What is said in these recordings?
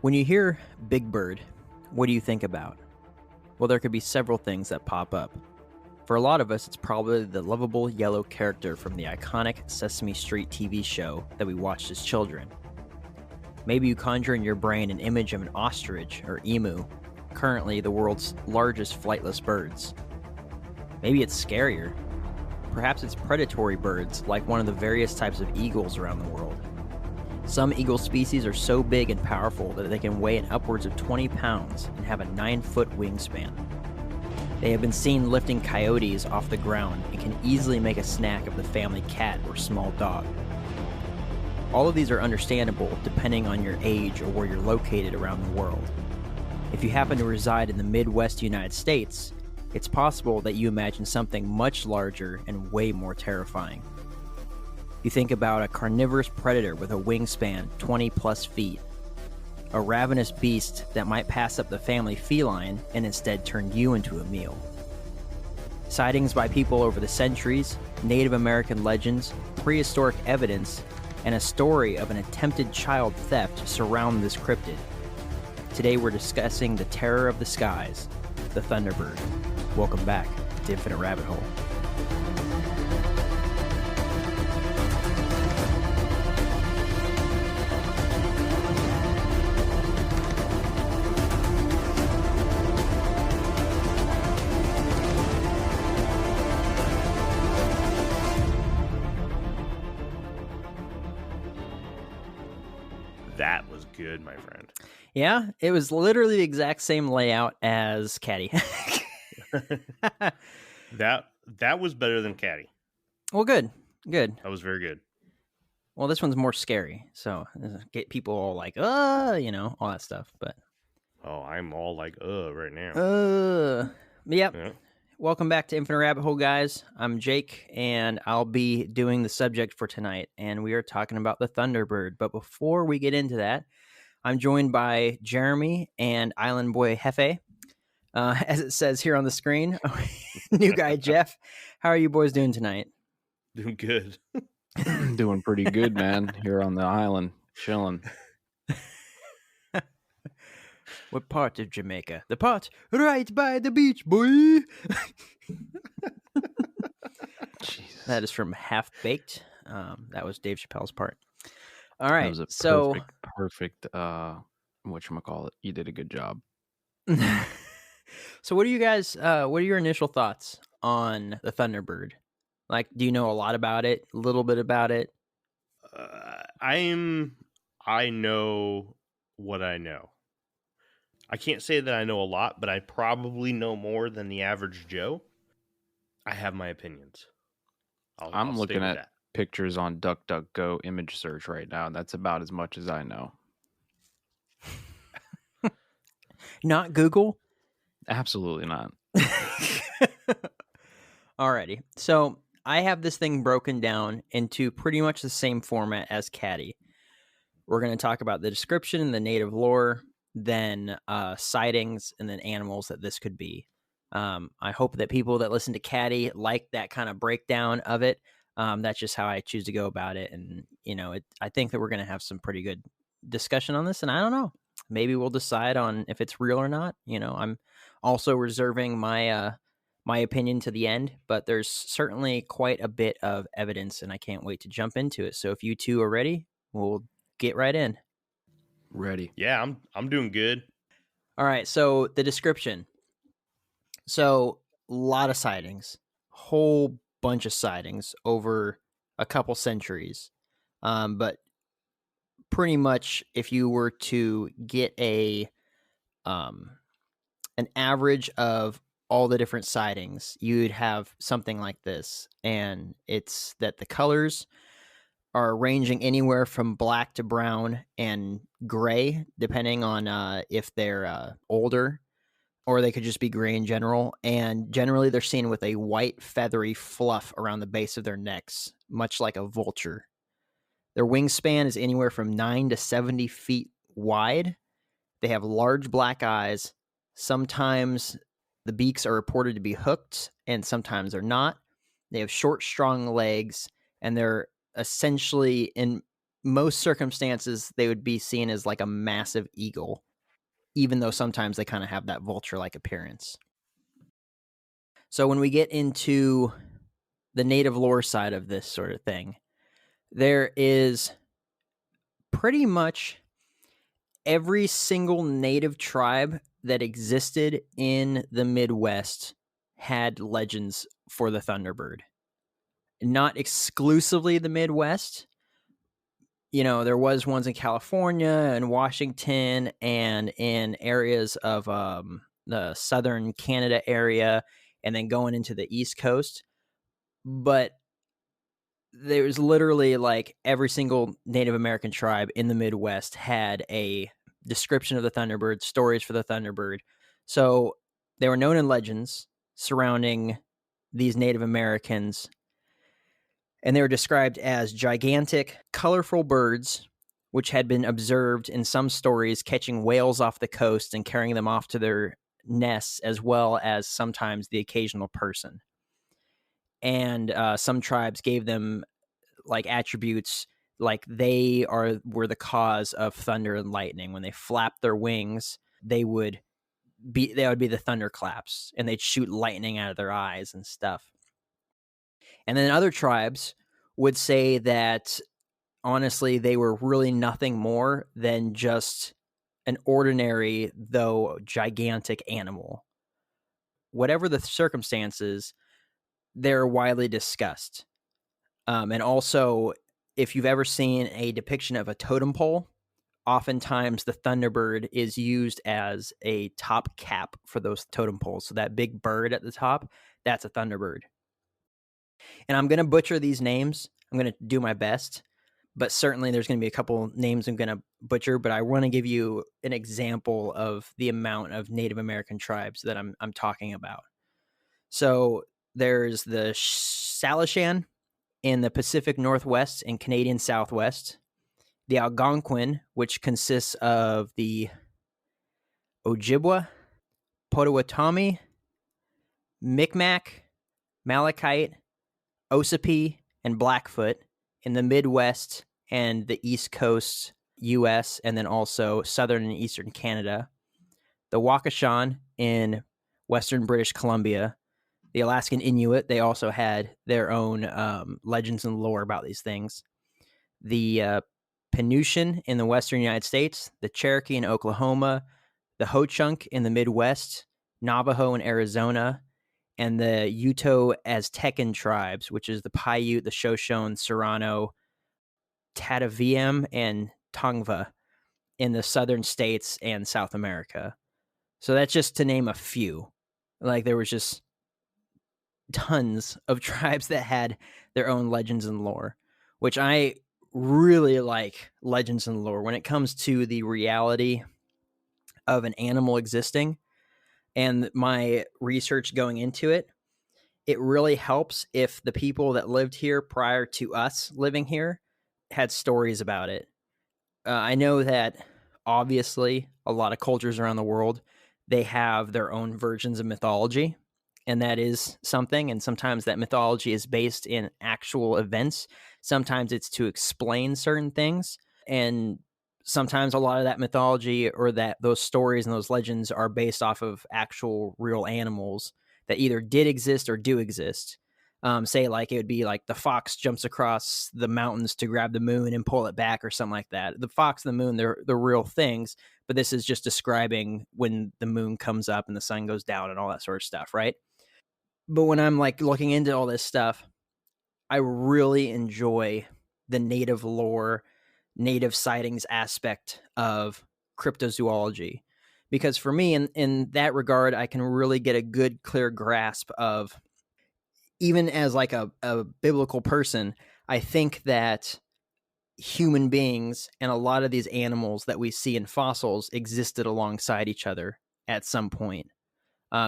When you hear Big Bird, what do you think about? Well, there could be several things that pop up. For a lot of us, it's probably the lovable yellow character from the iconic Sesame Street TV show that we watched as children. Maybe you conjure in your brain an image of an ostrich or emu, currently the world's largest flightless birds. Maybe it's scarier. Perhaps it's predatory birds like one of the various types of eagles around the world. Some eagle species are so big and powerful that they can weigh in upwards of 20 pounds and have a 9-foot wingspan. They have been seen lifting coyotes off the ground and can easily make a snack of the family cat or small dog. All of these are understandable depending on your age or where you're located around the world. If you happen to reside in the Midwest United States, it's possible that you imagine something much larger and way more terrifying. You think about a carnivorous predator with a wingspan 20 plus feet, a ravenous beast that might pass up the family feline and instead turn you into a meal. Sightings by people over the centuries, Native American legends, prehistoric evidence, and a story of an attempted child theft surround this cryptid. Today we're discussing the terror of the skies, the Thunderbird. Welcome back to Infinite Rabbit Hole. That was good, my friend. Yeah, it was literally the exact same layout as Caddy. That was better than Caddy. Well, good. That was very good. Well, this one's more scary, so get people all like, all that stuff. But I'm all like, right now. Yep. Yeah. Welcome back to Infinite Rabbit Hole, guys. I'm Jake, and I'll be doing the subject for tonight, and we are talking about the Thunderbird. But before we get into that, I'm joined by Jeremy and Island Boy Hefe. As it says here on the screen, new guy Jeff. How are you boys doing tonight? Doing good. Doing pretty good, man. Here on the island, chilling. What part of Jamaica? The part right by the beach, boy. Jesus. That is from Half Baked. That was Dave Chappelle's part. All right, That was a perfect. Whatchamacallit? You did a good job. So, what are you guys? What are your initial thoughts on the Thunderbird? Like, do you know a lot about it? A little bit about it? I know what I know. I can't say that I know a lot, but I probably know more than the average Joe. I have my opinions. I'm looking at pictures on DuckDuckGo image search right now, and that's about as much as I know. Not Google? Absolutely not. Alrighty. So I have this thing broken down into pretty much the same format as Caddy. We're going to talk about the description, the native lore, then sightings, and then animals that this could be. I hope that people that listen to Caddy like that kind of breakdown of it. That's just how I choose to go about it. And, I think that we're going to have some pretty good discussion on this. And I don't know. Maybe we'll decide on if it's real or not. I'm also reserving my my opinion to the end, but there's certainly quite a bit of evidence, and I can't wait to jump into it. So if you two are ready, we'll get right in. Ready. Yeah, I'm doing good. All right, so the description. So a lot of sightings, whole bunch of sightings over a couple centuries. But pretty much if you were to get an average of all the different sightings, you'd have something like this. And it's that the colors are ranging anywhere from black to brown and gray, depending on if they're older, or they could just be gray in general. And generally they're seen with a white feathery fluff around the base of their necks, much like a vulture. Their wingspan is anywhere from 9 to 70 feet wide. They have large black eyes. Sometimes the beaks are reported to be hooked, and sometimes they're not. They have short, strong legs, and they're essentially most circumstances, they would be seen as like a massive eagle, even though sometimes they kind of have that vulture-like appearance. So when we get into the native lore side of this sort of thing, there is pretty much every single native tribe that existed in the Midwest had legends for the Thunderbird. Not exclusively the Midwest. You know, there was ones in California and Washington and in areas of the southern Canada area and then going into the East Coast. But there's literally like every single Native American tribe in the Midwest had a description of the Thunderbird, stories for the Thunderbird. So they were known in legends surrounding these Native Americans, and they were described as gigantic, colorful birds, which had been observed in some stories catching whales off the coast and carrying them off to their nests, as well as sometimes the occasional person. And some tribes gave them like attributes like they were the cause of thunder and lightning. When they flapped their wings, they would be the thunderclaps, and they'd shoot lightning out of their eyes and stuff. And then other tribes would say that honestly they were really nothing more than just an ordinary, though gigantic animal. Whatever the circumstances, they're widely discussed. And also, if you've ever seen a depiction of a totem pole, oftentimes the Thunderbird is used as a top cap for those totem poles. So that big bird at the top, that's a Thunderbird. And I'm going to butcher these names. I'm going to do my best. But certainly there's going to be a couple names I'm going to butcher. But I want to give you an example of the amount of Native American tribes that I'm talking about. So there's the Salishan in the Pacific Northwest and Canadian Southwest, the Algonquin, which consists of the Ojibwa, Potawatomi, Micmac, Malachite, Ossipee, and Blackfoot in the Midwest and the East Coast U.S., and then also southern and eastern Canada, the Wakashan in western British Columbia, the Alaskan Inuit, they also had their own legends and lore about these things. The Penutian in the western United States, the Cherokee in Oklahoma, the Ho-Chunk in the Midwest, Navajo in Arizona, and the Uto-Aztecan tribes, which is the Paiute, the Shoshone, Serrano, Tataviam, and Tongva in the southern states and South America. So that's just to name a few. Like there was just tons of tribes that had their own legends and lore, which I really like. Legends and lore when it comes to the reality of an animal existing, and my research going into it, it really helps if the people that lived here prior to us living here had stories about it. I know that obviously a lot of cultures around the world, they have their own versions of mythology, and that is something. And sometimes that mythology is based in actual events. Sometimes it's to explain certain things. And sometimes a lot of that mythology or those stories and those legends are based off of actual real animals that either did exist or do exist. Say like it would be like the fox jumps across the mountains to grab the moon and pull it back or something like that. The fox and the moon, they're real things, but this is just describing when the moon comes up and the sun goes down and all that sort of stuff, right? But when I'm like looking into all this stuff, I really enjoy the native lore, native sightings aspect of cryptozoology. Because for me, in that regard, I can really get a good, clear grasp of, even as like a biblical person, I think that human beings and a lot of these animals that we see in fossils existed alongside each other at some point.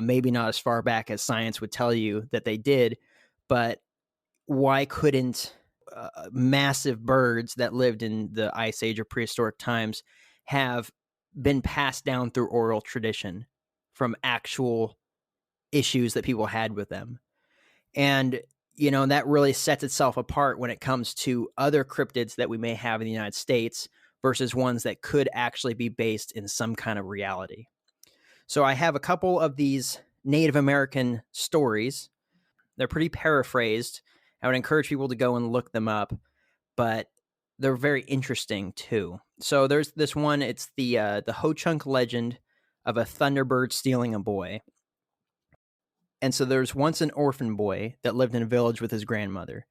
Maybe not as far back as science would tell you that they did, but why couldn't massive birds that lived in the Ice Age or prehistoric times have been passed down through oral tradition from actual issues that people had with them? And And that really sets itself apart when it comes to other cryptids that we may have in the United States versus ones that could actually be based in some kind of reality. So I have a couple of these Native American stories. They're pretty paraphrased. I would encourage people to go and look them up, but they're very interesting too. So there's this one. It's the Ho-Chunk legend of a Thunderbird stealing a boy. And so there's once an orphan boy that lived in a village with his grandmother.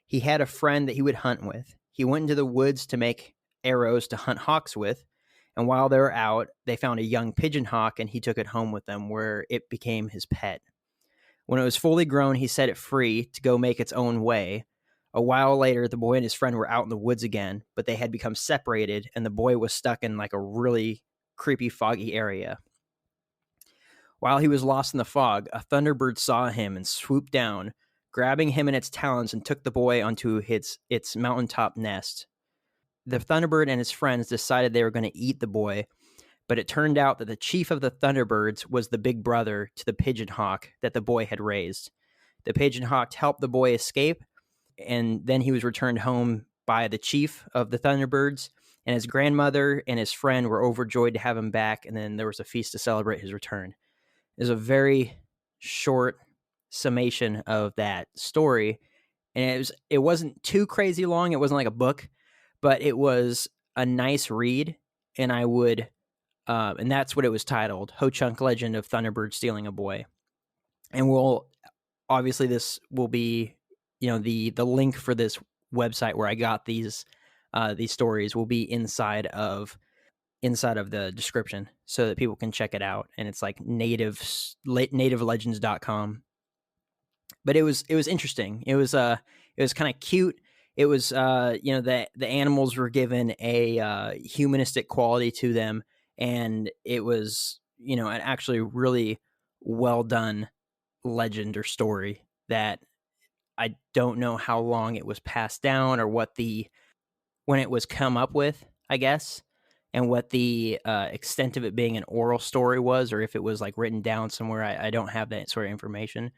He had a friend that he would hunt with. He went into the woods to make arrows to hunt hawks with. And while they were out, they found a young pigeon hawk and he took it home with them where it became his pet. When it was fully grown, he set it free to go make its own way. A while later, the boy and his friend were out in the woods again, but they had become separated and the boy was stuck in like a really creepy, foggy area. While he was lost in the fog, a thunderbird saw him and swooped down, grabbing him in its talons and took the boy onto its mountaintop nest. The thunderbird and his friends decided they were going to eat the boy, but it turned out that the chief of the thunderbirds was the big brother to the pigeon hawk that the boy had raised. The pigeon hawk helped the boy escape, and then he was returned home by the chief of the thunderbirds, and his grandmother and his friend were overjoyed to have him back, and then there was a feast to celebrate his return. Is a very short summation of that story, and it wasn't too crazy long. It wasn't like a book, but it was a nice read, and I would and that's what it was titled, Ho-Chunk Legend of Thunderbird Stealing a Boy. And obviously this will be, the link for this website where I got these stories will be inside of the description so that people can check it out. And it's like nativelegends.com. But it was interesting. It was kind of cute. It was the animals were given a humanistic quality to them, and it was an actually really well done legend or story that I don't know how long it was passed down or when it was come up with, I guess, and what the extent of it being an oral story was, or if it was like written down somewhere. I don't have that sort of information,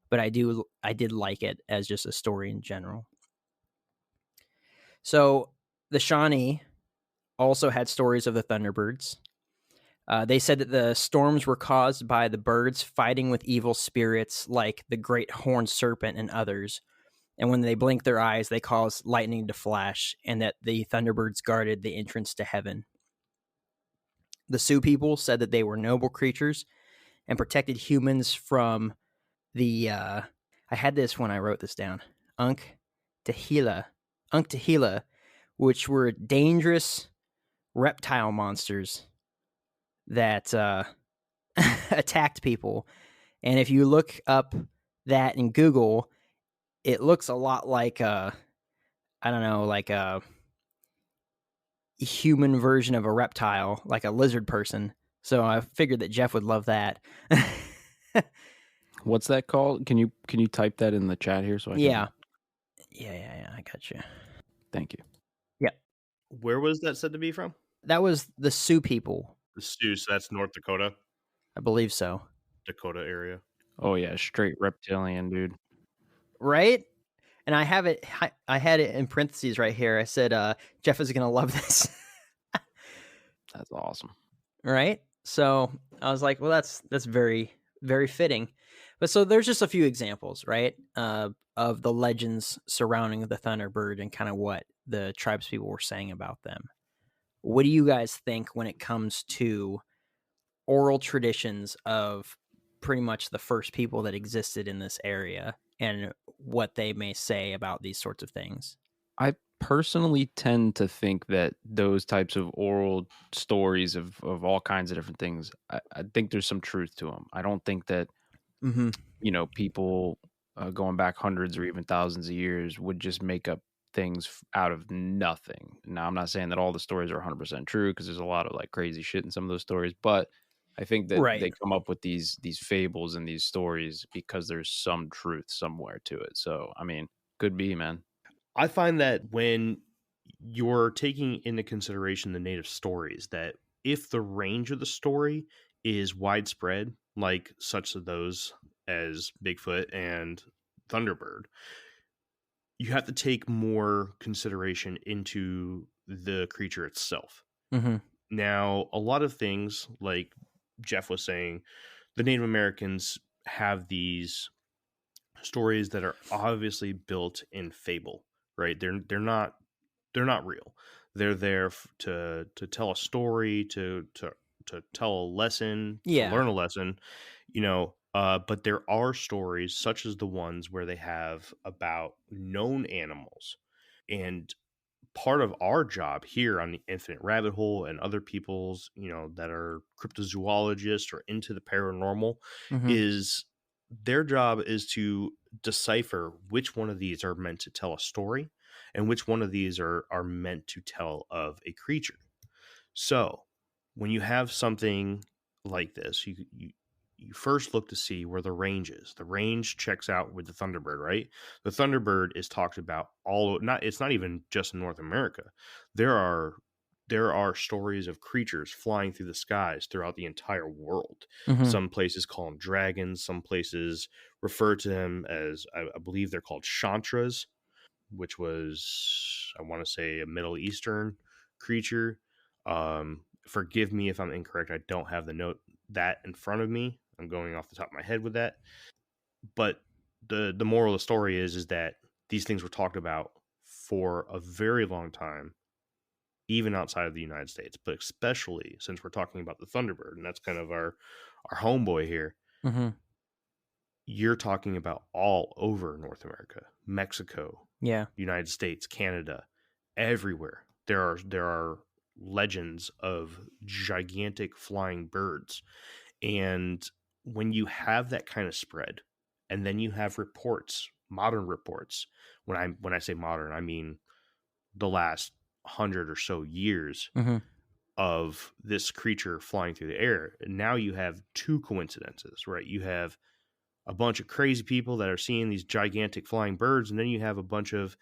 but I did like it as just a story in general. So the Shawnee also had stories of the Thunderbirds. They said that the storms were caused by the birds fighting with evil spirits like the great horned serpent and others. And when they blinked their eyes, they caused lightning to flash, and that the Thunderbirds guarded the entrance to heaven. The Sioux people said that they were noble creatures and protected humans from the, I had this when I wrote this down, Unktahila, which were dangerous reptile monsters that attacked people. And if you look up that in Google, it looks a lot like a human version of a reptile, like a lizard person. So I figured that Jeff would love that. What's that called? Can you type that in the chat here so I can... Yeah, I got you. Thank you. Yep. Where was that said to be from? That was the Sioux people. The Sioux, so that's North Dakota? I believe so. Dakota area. Oh yeah, straight reptilian, dude. Right? And I have it. I had it in parentheses right here. I said, "Jeff is gonna love this." That's awesome, right? So I was like, "Well, that's very, very fitting." But so there's just a few examples, right, of the legends surrounding the Thunderbird and kind of what the tribespeople were saying about them. What do you guys think when it comes to oral traditions of pretty much the first people that existed in this area and what they may say about these sorts of things? I personally tend to think that those types of oral stories of all kinds of different things, I think there's some truth to them. I don't think that, people going back hundreds or even thousands of years would just make up things out of nothing. Now, I'm not saying that all the stories are 100% true, because there's a lot of like crazy shit in some of those stories, but I think that they come up with these fables and these stories because there's some truth somewhere to it. So, I mean, could be, man. I find that when you're taking into consideration the native stories, that if the range of the story is widespread, like such of those as Bigfoot and Thunderbird, you have to take more consideration into the creature itself. Mm-hmm. Now, a lot of things, like Jeff was saying, the Native Americans have these stories that are obviously built in fable, right? They're not real. They're there to tell a story, to tell a lesson, to Yeah. learn a lesson, you know. But there are stories such as the ones where they have about known animals, and part of our job here on the Infinite Rabbit Hole and other people's, that are cryptozoologists or into the paranormal, Mm-hmm. is their job is to decipher which one of these are meant to tell a story and which one of these are meant to tell of a creature. So when you have something like this, you first look to see where the range is. The range checks out with the Thunderbird, right? The Thunderbird is talked about it's not even just in North America. There are stories of creatures flying through the skies throughout the entire world. Mm-hmm. Some places call them dragons, some places refer to them as I believe they're called chantras, which was, I want to say, a Middle Eastern creature. Forgive me if I'm incorrect. I don't have the note that in front of me. I'm going off the top of my head with that. But the moral of the story is that these things were talked about for a very long time, even outside of the United States, but especially since we're talking about the Thunderbird, and that's kind of our homeboy here. Mm-hmm. You're talking about all over North America, Mexico, Yeah. United States, Canada, everywhere. There are legends of gigantic flying birds. And when you have that kind of spread, and then you have reports, modern reports, when I say modern, I mean the last 100 or so years Mm-hmm. of this creature flying through the air. And now you have two coincidences, right? You have a bunch of crazy people that are seeing these gigantic flying birds, and then you have a bunch of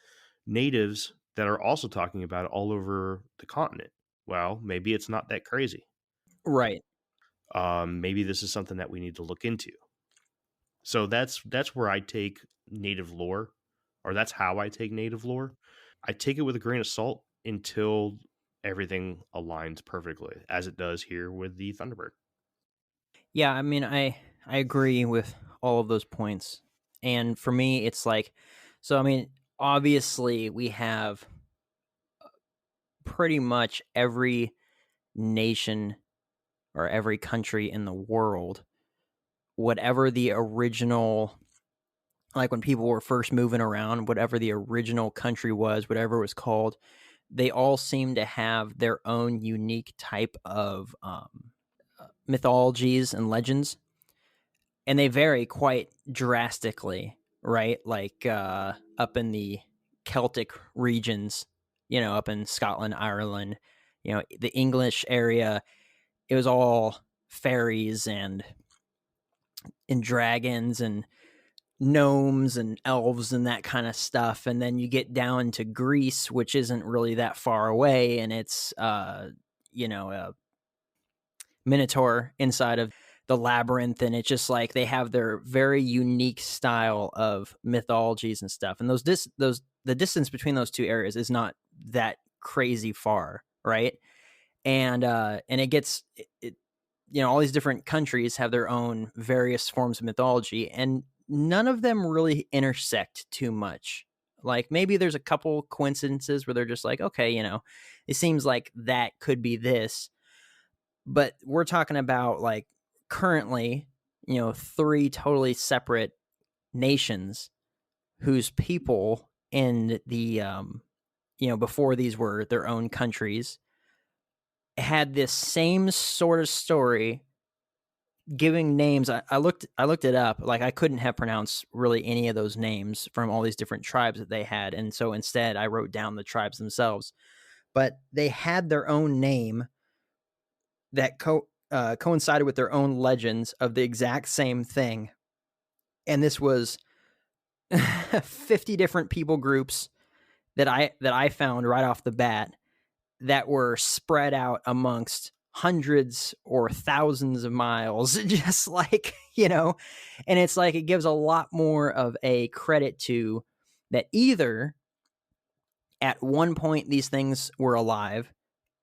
natives that are also talking about it all over the continent. Well, maybe it's not that crazy. Right. Maybe this is something that we need to look into. So that's where I take native lore, or that's how I take native lore. I take it with a grain of salt until everything aligns perfectly, as it does here with the Thunderbird. Yeah, I mean, I agree with all of those points. And for me, it's like, so I mean, obviously we have pretty much every nation or every country in the world, whatever the original, like when people were first moving around, whatever the original country was, whatever it was called, they all seem to have their own unique type of mythologies and legends, and they vary quite drastically, right? Like up in the Celtic regions, up in Scotland, Ireland, the English area, it was all fairies and dragons and gnomes and elves and that kind of stuff. And then you get down to Greece, which isn't really that far away, and it's a minotaur inside of the labyrinth, and it's just like they have their very unique style of mythologies and stuff. And the distance between those two areas is not that crazy far, right? And it gets it, all these different countries have their own various forms of mythology, and none of them really intersect too much. Like maybe there's a couple coincidences where they're just like, okay, it seems like that could be this, but we're talking about like currently, three totally separate nations whose people in the before these were their own countries had this same sort of story, giving names. I looked it up. Like I couldn't have pronounced really any of those names from all these different tribes that they had, and so instead I wrote down the tribes themselves. But they had their own name that coincided with their own legends of the exact same thing, and this was 50 different people groups that I found right off the bat that were spread out amongst hundreds or thousands of miles, just like, and it's like it gives a lot more of a credit to that either at one point these things were alive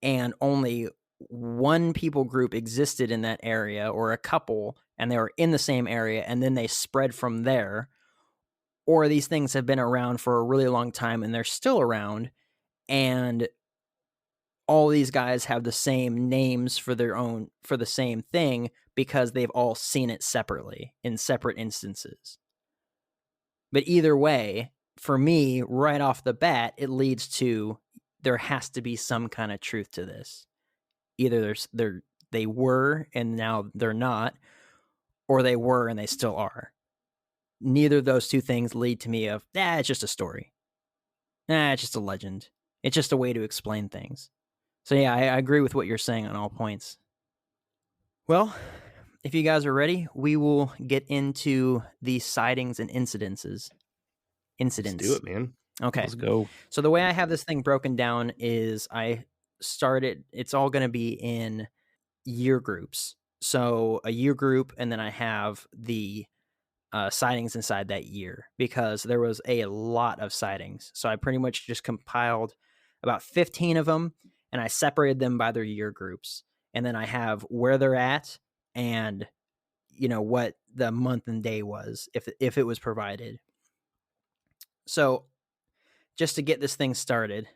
and only one people group existed in that area, or a couple, and they were in the same area, and then they spread from there, or these things have been around for a really long time and they're still around, and all these guys have the same names for the same thing because they've all seen it separately in separate instances. But either way, for me, right off the bat, it leads to there has to be some kind of truth to this. Either they were and now they're not, or they were and they still are. Neither of those two things lead to me of, it's just a story. It's just a legend. It's just a way to explain things. So yeah, I agree with what you're saying on all points. Well, if you guys are ready, we will get into the sightings and incidents. Let's do it, man. Okay. Let's go. So the way I have this thing broken down is it's all going to be in year groups. So a year group, and then I have the sightings inside that year, because there was a lot of sightings. So I pretty much just compiled about 15 of them, and I separated them by their year groups. And then I have where they're at and, what the month and day was, if it was provided. So just to get this thing started,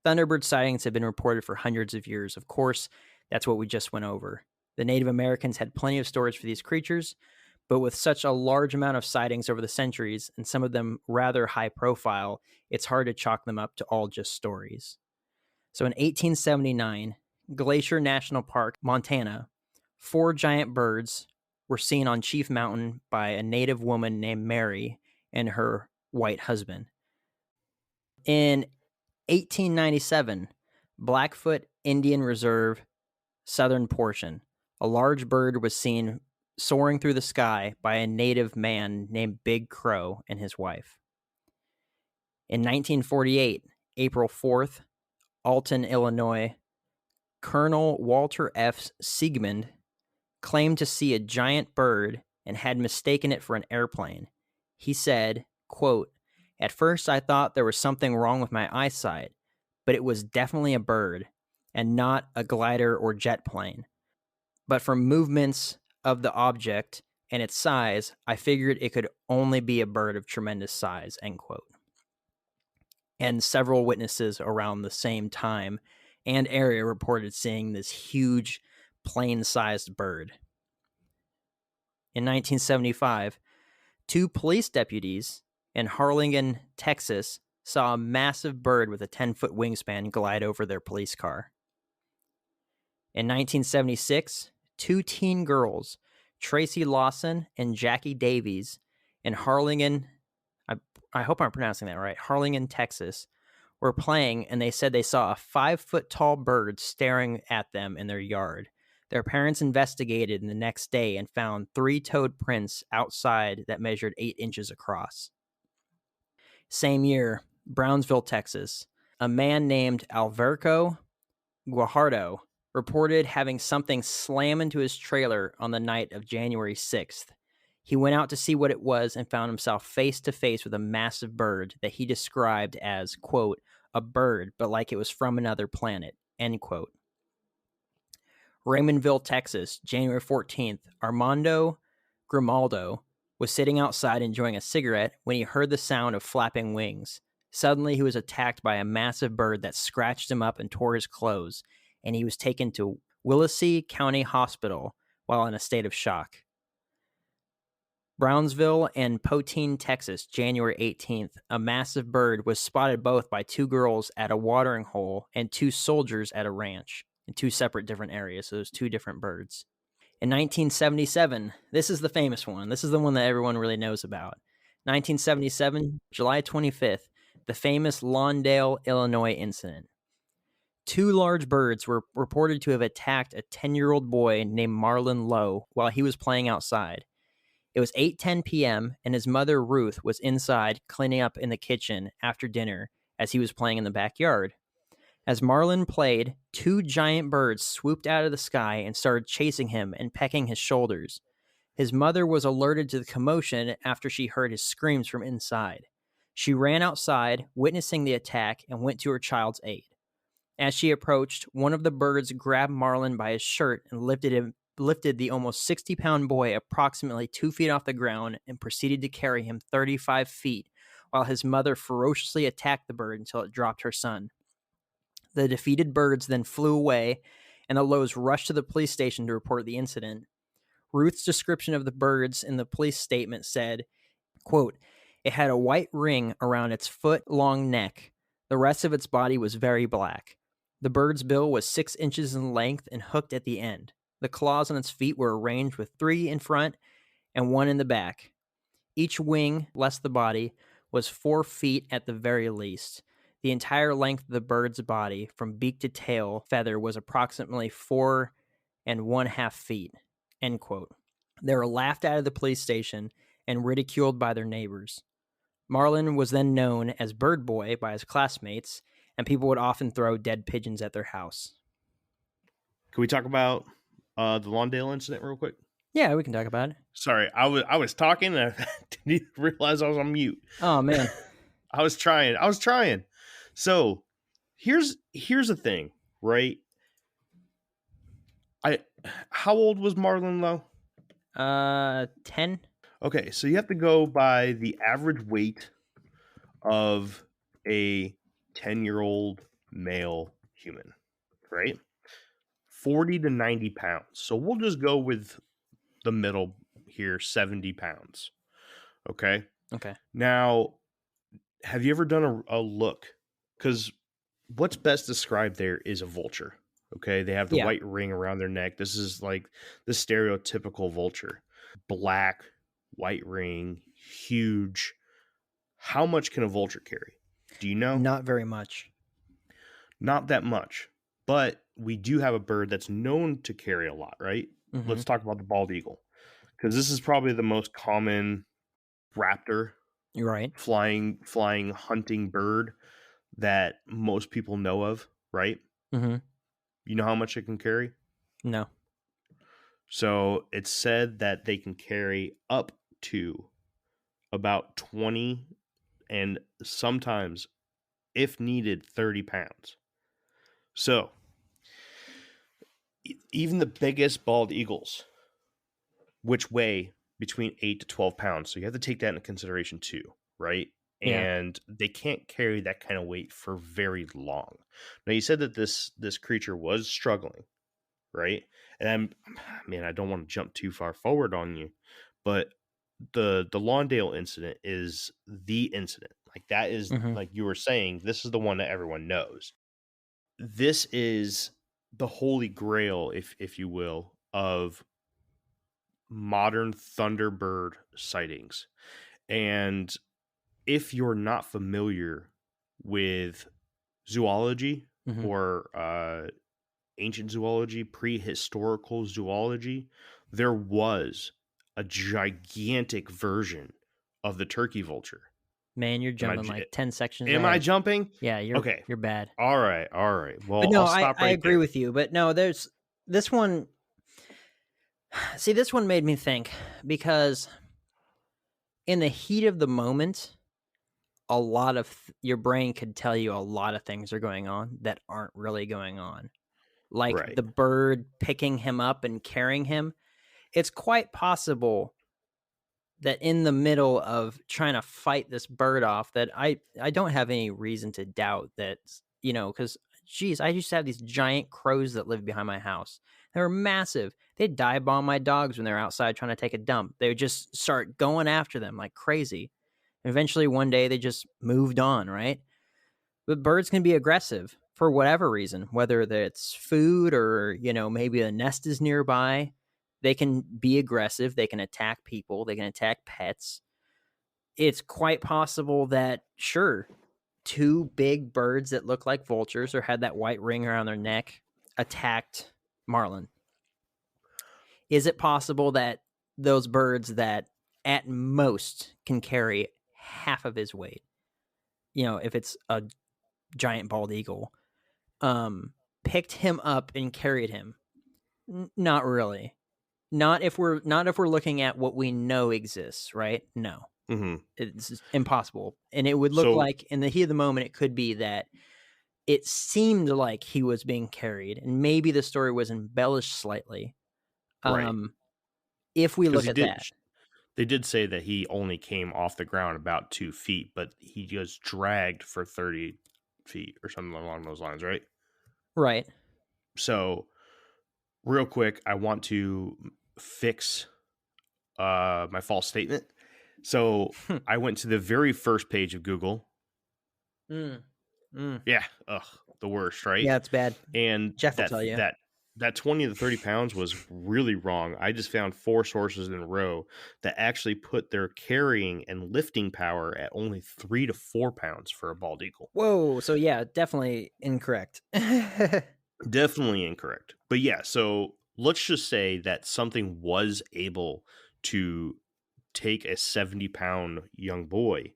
Thunderbird sightings have been reported for hundreds of years. Of course, that's what we just went over. The Native Americans had plenty of stories for these creatures, but with such a large amount of sightings over the centuries, and some of them rather high profile, it's hard to chalk them up to all just stories. So in 1879, Glacier National Park, Montana, 4 giant birds were seen on Chief Mountain by a native woman named Mary and her white husband. In 1897, Blackfoot Indian Reserve, southern portion, a large bird was seen soaring through the sky by a native man named Big Crow and his wife. In 1948, April 4th, Alton, Illinois, Colonel Walter F. Siegmund claimed to see a giant bird and had mistaken it for an airplane. He said, quote, "At first I thought there was something wrong with my eyesight, but it was definitely a bird and not a glider or jet plane. But from movements of the object and its size, I figured it could only be a bird of tremendous size," end quote. And several witnesses around the same time and area reported seeing this huge plane-sized bird. In 1975, 2 police deputies in Harlingen, Texas, saw a massive bird with a 10-foot wingspan glide over their police car. In 1976, 2 teen girls, Tracy Lawson and Jackie Davies, in Harlingen, I hope I'm pronouncing that right, Harlingen, Texas, were playing, and they said they saw a 5-foot-tall bird staring at them in their yard. Their parents investigated the next day and found 3-toed prints outside that measured 8 inches across. Same year, Brownsville, Texas, a man named Alverco Guajardo reported having something slam into his trailer on the night of January 6th. He went out to see what it was and found himself face to face with a massive bird that he described as, quote, "a bird, but like it was from another planet," end quote. Raymondville, Texas, January 14th, Armando Grimaldo was sitting outside enjoying a cigarette when he heard the sound of flapping wings. Suddenly, he was attacked by a massive bird that scratched him up and tore his clothes, and he was taken to Willacy County Hospital while in a state of shock. Brownsville and Poteen, Texas, January 18th, a massive bird was spotted both by 2 girls at a watering hole and 2 soldiers at a ranch in 2 separate different areas. So there's 2 different birds. In 1977, this is the famous one. This is the one that everyone really knows about. 1977, July 25th, the famous Lawndale, Illinois incident. 2 large birds were reported to have attacked a 10-year-old boy named Marlon Lowe while he was playing outside. It was 8:10 p.m., and his mother, Ruth, was inside cleaning up in the kitchen after dinner as he was playing in the backyard. As Marlin played, 2 giant birds swooped out of the sky and started chasing him and pecking his shoulders. His mother was alerted to the commotion after she heard his screams from inside. She ran outside, witnessing the attack, and went to her child's aid. As she approached, one of the birds grabbed Marlin by his shirt and lifted the almost 60-pound boy approximately 2 feet off the ground and proceeded to carry him 35 feet, while his mother ferociously attacked the bird until it dropped her son. The defeated birds then flew away, and the Lows rushed to the police station to report the incident. Ruth's description of the birds in the police statement said, quote, "It had a white ring around its foot-long neck. The rest of its body was very black. The bird's bill was 6 inches in length and hooked at the end. The claws on its feet were arranged with 3 in front and 1 in the back. Each wing, less the body, was 4 feet at the very least. The entire length of the bird's body, from beak to tail feather, was approximately 4.5 feet." End quote. They were laughed out of the police station and ridiculed by their neighbors. Marlin was then known as Bird Boy by his classmates, and people would often throw dead pigeons at their house. Can we talk about the Lawndale incident real quick? Yeah, we can talk about it. Sorry, I was talking and I didn't realize I was on mute. Oh man. I was trying. So here's the thing, right? How old was Marlin Lowe? 10. Okay, so you have to go by the average weight of a 10-year-old male human, right? 40 to 90 pounds. So we'll just go with the middle here, 70 pounds. Okay. Now, have you ever done a look? Because what's best described there is a vulture. Okay. They have the white ring around their neck. This is like the stereotypical vulture. Black, white ring, huge. How much can a vulture carry? Do you know? Not very much. Not that much. But we do have a bird that's known to carry a lot, right? Mm-hmm. Let's talk about the bald eagle. Because this is probably the most common raptor. You're right. Flying, hunting bird that most people know of, right? Mm-hmm. You know how much it can carry? No. So it's said that they can carry up to about 20 and sometimes, if needed, 30 pounds. So even the biggest bald eagles, which weigh between 8 to 12 pounds. So you have to take that into consideration too, right? Yeah. And they can't carry that kind of weight for very long. Now, you said that this creature was struggling, right? And I don't want to jump too far forward on you, but the Lawndale incident is the incident. Like that is, like you were saying, this is the one that everyone knows. This is the holy grail, if you will, of modern Thunderbird sightings. And if you're not familiar with zoology or ancient zoology, prehistorical zoology, there was a gigantic version of the turkey vulture. Man, you're jumping like 10 sections. Am I jumping? Yeah, you're okay. You're bad. All right. Well, but no, I'll stop I agree with you. But no, there's this one. See, this one made me think because in the heat of the moment, a lot of your brain could tell you a lot of things are going on that aren't really going on. Like the bird picking him up and carrying him. It's quite possible that in the middle of trying to fight this bird off, that I don't have any reason to doubt that, because, geez, I used to have these giant crows that lived behind my house. They were massive. They'd dive bomb my dogs when they're outside trying to take a dump. They would just start going after them like crazy. Eventually, one day, they just moved on, right? But birds can be aggressive for whatever reason, whether it's food or, maybe a nest is nearby. They can be aggressive. They can attack people. They can attack pets. It's quite possible that, sure, 2 big birds that look like vultures or had that white ring around their neck attacked Marlin. Is it possible that those birds that at most can carry half of his weight, if it's a giant bald eagle, picked him up and carried him. Not really. Not if we're looking at what we know exists, right? No. Mm-hmm. It's impossible. And it would look So like in the heat of the moment, it could be that it seemed like he was being carried, and maybe the story was embellished slightly. right, If we because look at that. they did say that he only came off the ground about 2 feet, but he was dragged for 30 feet or something along those lines, right? Right. So real quick, I want to fix my false statement. So I went to the very first page of Google. Yeah, the worst, right? Yeah, it's bad. And Jeff will tell you. that 20 to 30 pounds was really wrong. I just found 4 sources in a row that actually put their carrying and lifting power at only 3 to 4 pounds for a bald eagle. Whoa, so yeah, definitely incorrect. Definitely incorrect. But yeah, so let's just say that something was able to take a 70-pound young boy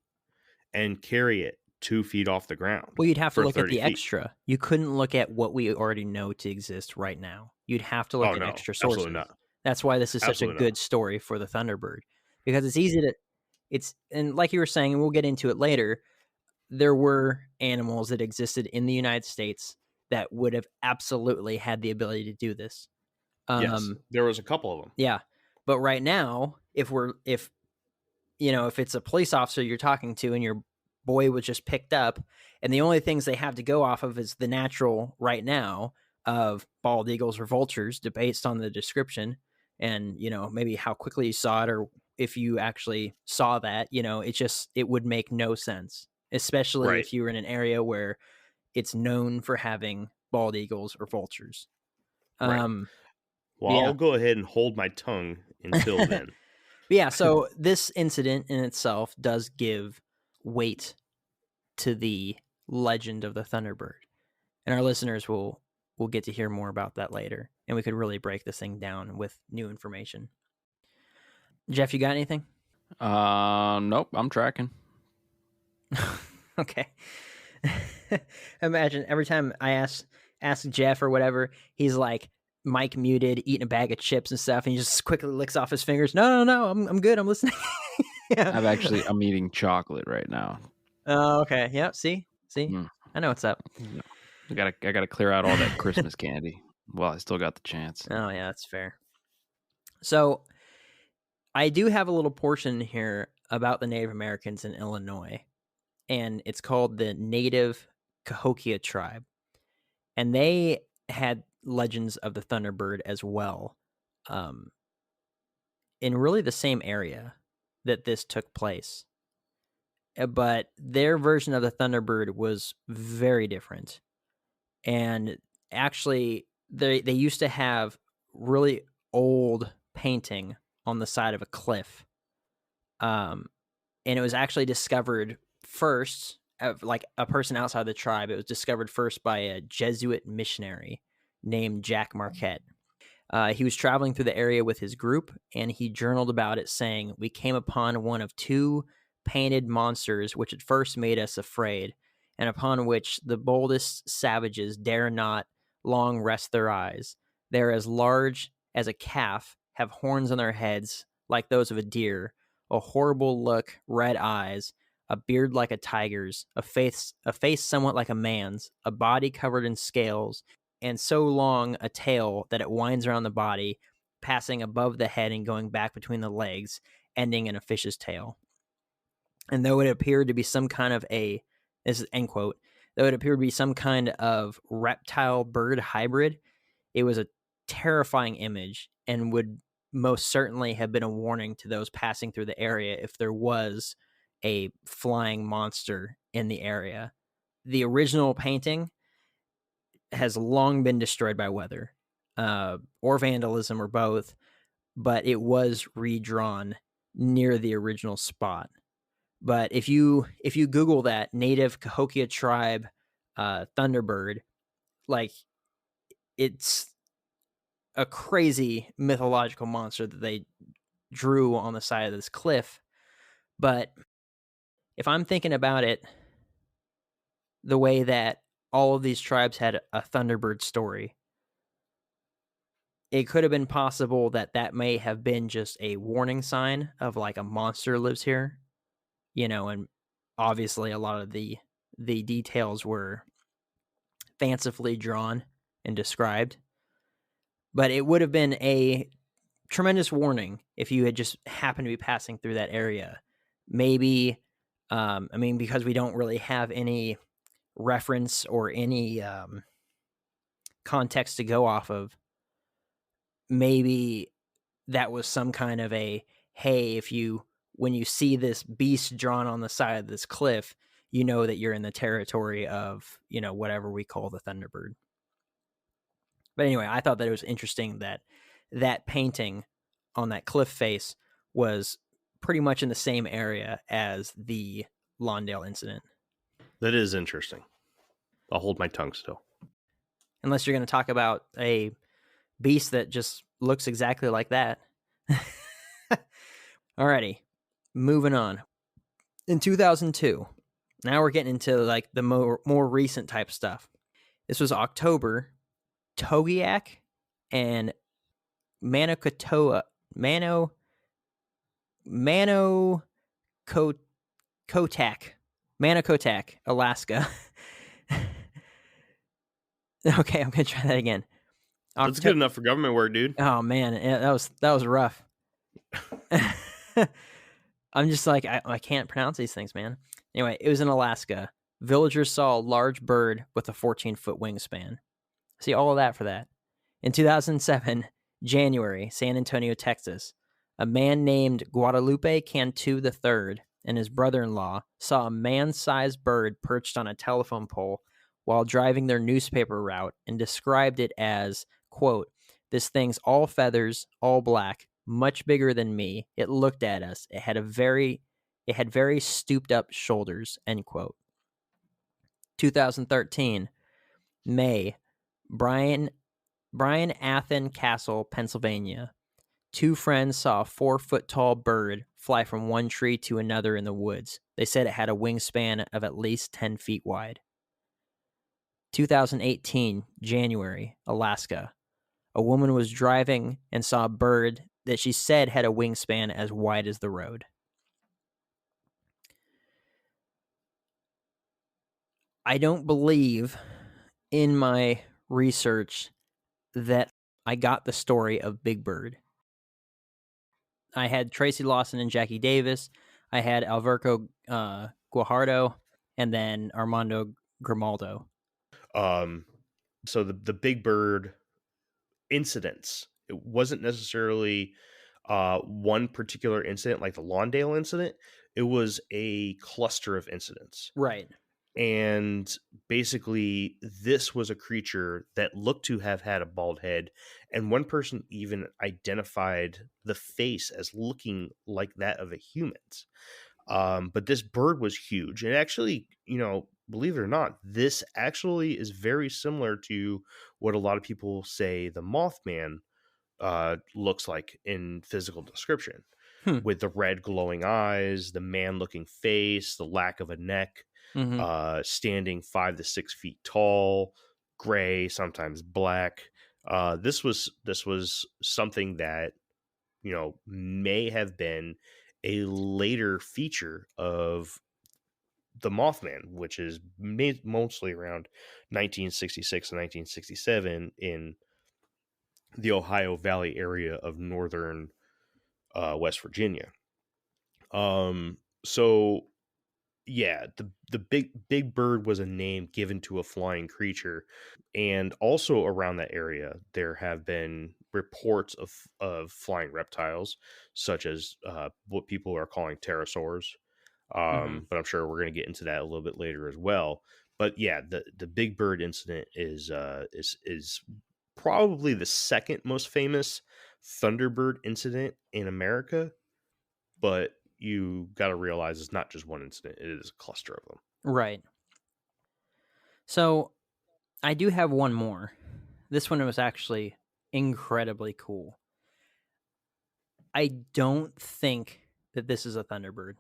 and carry it 2 feet off the ground. Well, you'd have to for look at 30 the feet. extra. You couldn't look at what we already know to exist right now. You'd have to look at extra sources. Absolutely not. That's why this is such a Absolutely good not. story for the Thunderbird, because it's easy to, and like you were saying, and we'll get into it later, there were animals that existed in the United States that would have absolutely had the ability to do this. Yes, there was a couple of them. Yeah, but right now, if it's a police officer you're talking to and your boy was just picked up, and the only things they have to go off of is the natural right now of bald eagles or vultures, based on the description, and maybe how quickly you saw it, or if you actually saw that, it would make no sense, especially Right. if you were in an area where it's known for having bald eagles or vultures. Right. Well, Yeah. I'll go ahead and hold my tongue until then. Yeah, so this incident in itself does give weight to the legend of the Thunderbird, and our listeners will get to hear more about that later, and we could really break this thing down with new information. Jeff, you got anything? Nope, I'm tracking. Okay. Imagine every time I ask Jeff or whatever, he's like mic muted, eating a bag of chips and stuff, and he just quickly licks off his fingers. No, I'm good. I'm listening. Yeah. I'm eating chocolate right now. Oh, okay. Yep. See, I know what's up. I gotta clear out all that Christmas candy. Well, I still got the chance. Oh yeah, that's fair. So I do have a little portion here about the Native Americans in Illinois, and it's called the Native Cahokia tribe, and they had legends of the Thunderbird as well, in really the same area that this took place. But their version of the Thunderbird was very different. And actually, they used to have really old painting on the side of a cliff. And it was actually discovered first, like a person outside the tribe. It was discovered first by a Jesuit missionary named Jack Marquette. He was traveling through the area with his group, and he journaled about it, saying, "We came upon one of 2 painted monsters, which at first made us afraid, and upon which the boldest savages dare not long rest their eyes. They are as large as a calf, have horns on their heads like those of a deer, a horrible look, red eyes, a beard like a tiger's, a face somewhat like a man's, a body covered in scales, and so long a tail that it winds around the body, passing above the head and going back between the legs, ending in a fish's tail. And though it appeared to be some kind of this is end quote, though it appeared to be some kind of reptile bird hybrid, it was a terrifying image and would most certainly have been a warning to those passing through the area if there was a flying monster in the area. The original painting has long been destroyed by weather, or vandalism, or both, but it was redrawn near the original spot. But if you Google that Native Cahokia tribe Thunderbird, like, it's a crazy mythological monster that they drew on the side of this cliff. But if I'm thinking about it the way that all of these tribes had a Thunderbird story. It could have been possible that that may have been just a warning sign of like a monster lives here, and obviously a lot of the details were fancifully drawn and described. But it would have been a tremendous warning if you had just happened to be passing through that area. Maybe, because we don't really have any reference or any context to go off of, maybe that was some kind of a, hey, when you see this beast drawn on the side of this cliff, you know that you're in the territory of, whatever we call the Thunderbird. But anyway, I thought that it was interesting that that painting on that cliff face was pretty much in the same area as the Lawndale incident. That is interesting. I'll hold my tongue still. Unless you're going to talk about a beast that just looks exactly like that. Alrighty, moving on. In 2002, now we're getting into like the more recent type stuff. This was October. Togiak and Manokotak, Alaska. Okay, I'm gonna try that again. That's good enough for government work, dude. Oh man, that was rough. I'm just like I can't pronounce these things, man. Anyway, it was in Alaska. Villagers saw a large bird with a 14-foot wingspan. See all of that for that. In 2007, January, San Antonio, Texas, a man named Guadalupe Cantu III and his brother-in-law saw a man-sized bird perched on a telephone pole while driving their newspaper route and described it as, quote, "This thing's all feathers, all black, much bigger than me. It looked at us. It had very stooped up shoulders," end quote. 2013, May, Brian Athen Castle, Pennsylvania. Two friends saw a 4-foot tall bird fly from one tree to another in the woods. They said it had a wingspan of at least 10 feet wide. 2018, January, Alaska. A woman was driving and saw a bird that she said had a wingspan as wide as the road. I don't believe in my research that I got the story of Big Bird. I had Tracy Lawson and Jackie Davis. I had Alverco Guajardo, and then Armando Grimaldo. So the Big Bird incidents, it wasn't necessarily one particular incident like the Lawndale incident. It was a cluster of incidents. Right. And basically, this was a creature that looked to have had a bald head. And one person even identified the face as looking like that of a human's. But this bird was huge. And actually, believe it or not, this actually is very similar to what a lot of people say the Mothman looks like in physical description. With the red glowing eyes, the man-looking face, the lack of a neck. Mm-hmm. Standing 5 to 6 feet tall, gray, sometimes black. This was something that may have been a later feature of the Mothman, which is mostly around 1966 and 1967 in the Ohio Valley area of northern West Virginia. So yeah, the big bird was a name given to a flying creature, and also around that area there have been reports of flying reptiles, such as what people are calling pterosaurs. But I'm sure we're going to get into that a little bit later as well. But yeah, the Big Bird incident is probably the second most famous Thunderbird incident in America, but you got to realize it's not just one incident. It is a cluster of them. Right. So I do have one more. This one was actually incredibly cool. I don't think that this is a Thunderbird.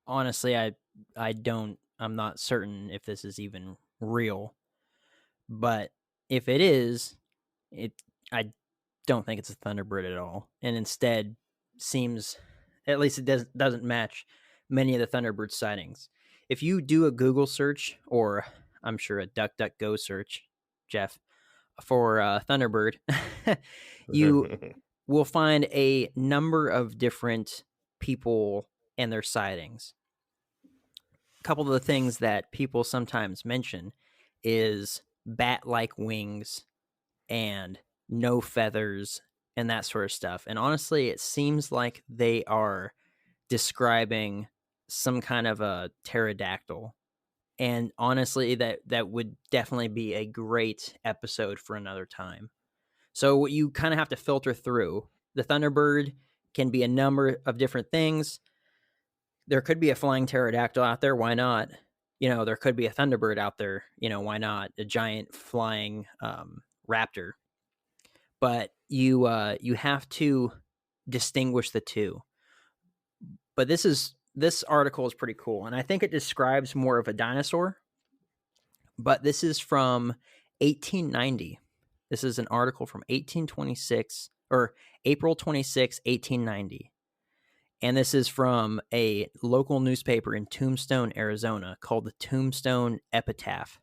Honestly, I don't I'm not certain if this is even real, but if it is, I don't think it's a Thunderbird at all, and instead seems, at least it doesn't match many of the Thunderbird sightings. If you do a Google search, or I'm sure a DuckDuckGo search, Jeff, for Thunderbird, you will find a number of different people and their sightings. A couple of the things that people sometimes mention is bat-like wings and no feathers and that sort of stuff. And honestly, it seems like they are describing some kind of a pterodactyl. And honestly, that would definitely be a great episode for another time. So you kind of have to filter through. The Thunderbird can be a number of different things. There could be a flying pterodactyl out there. Why not? There could be a Thunderbird out there. Why not? A giant flying raptor. But you have to distinguish the two. But this article is pretty cool, and I think it describes more of a dinosaur. But this is from 1890. This is an article from 1826, or April 26, 1890. And this is from a local newspaper in Tombstone, Arizona, called the Tombstone Epitaph.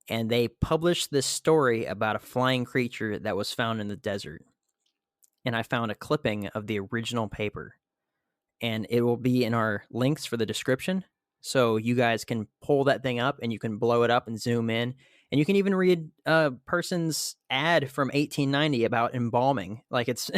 And they published this story about a flying creature that was found in the desert. And I found a clipping of the original paper. And it will be in our links for the description. So you guys can pull that thing up and you can blow it up and zoom in. And you can even read a person's ad from 1890 about embalming. Like it's,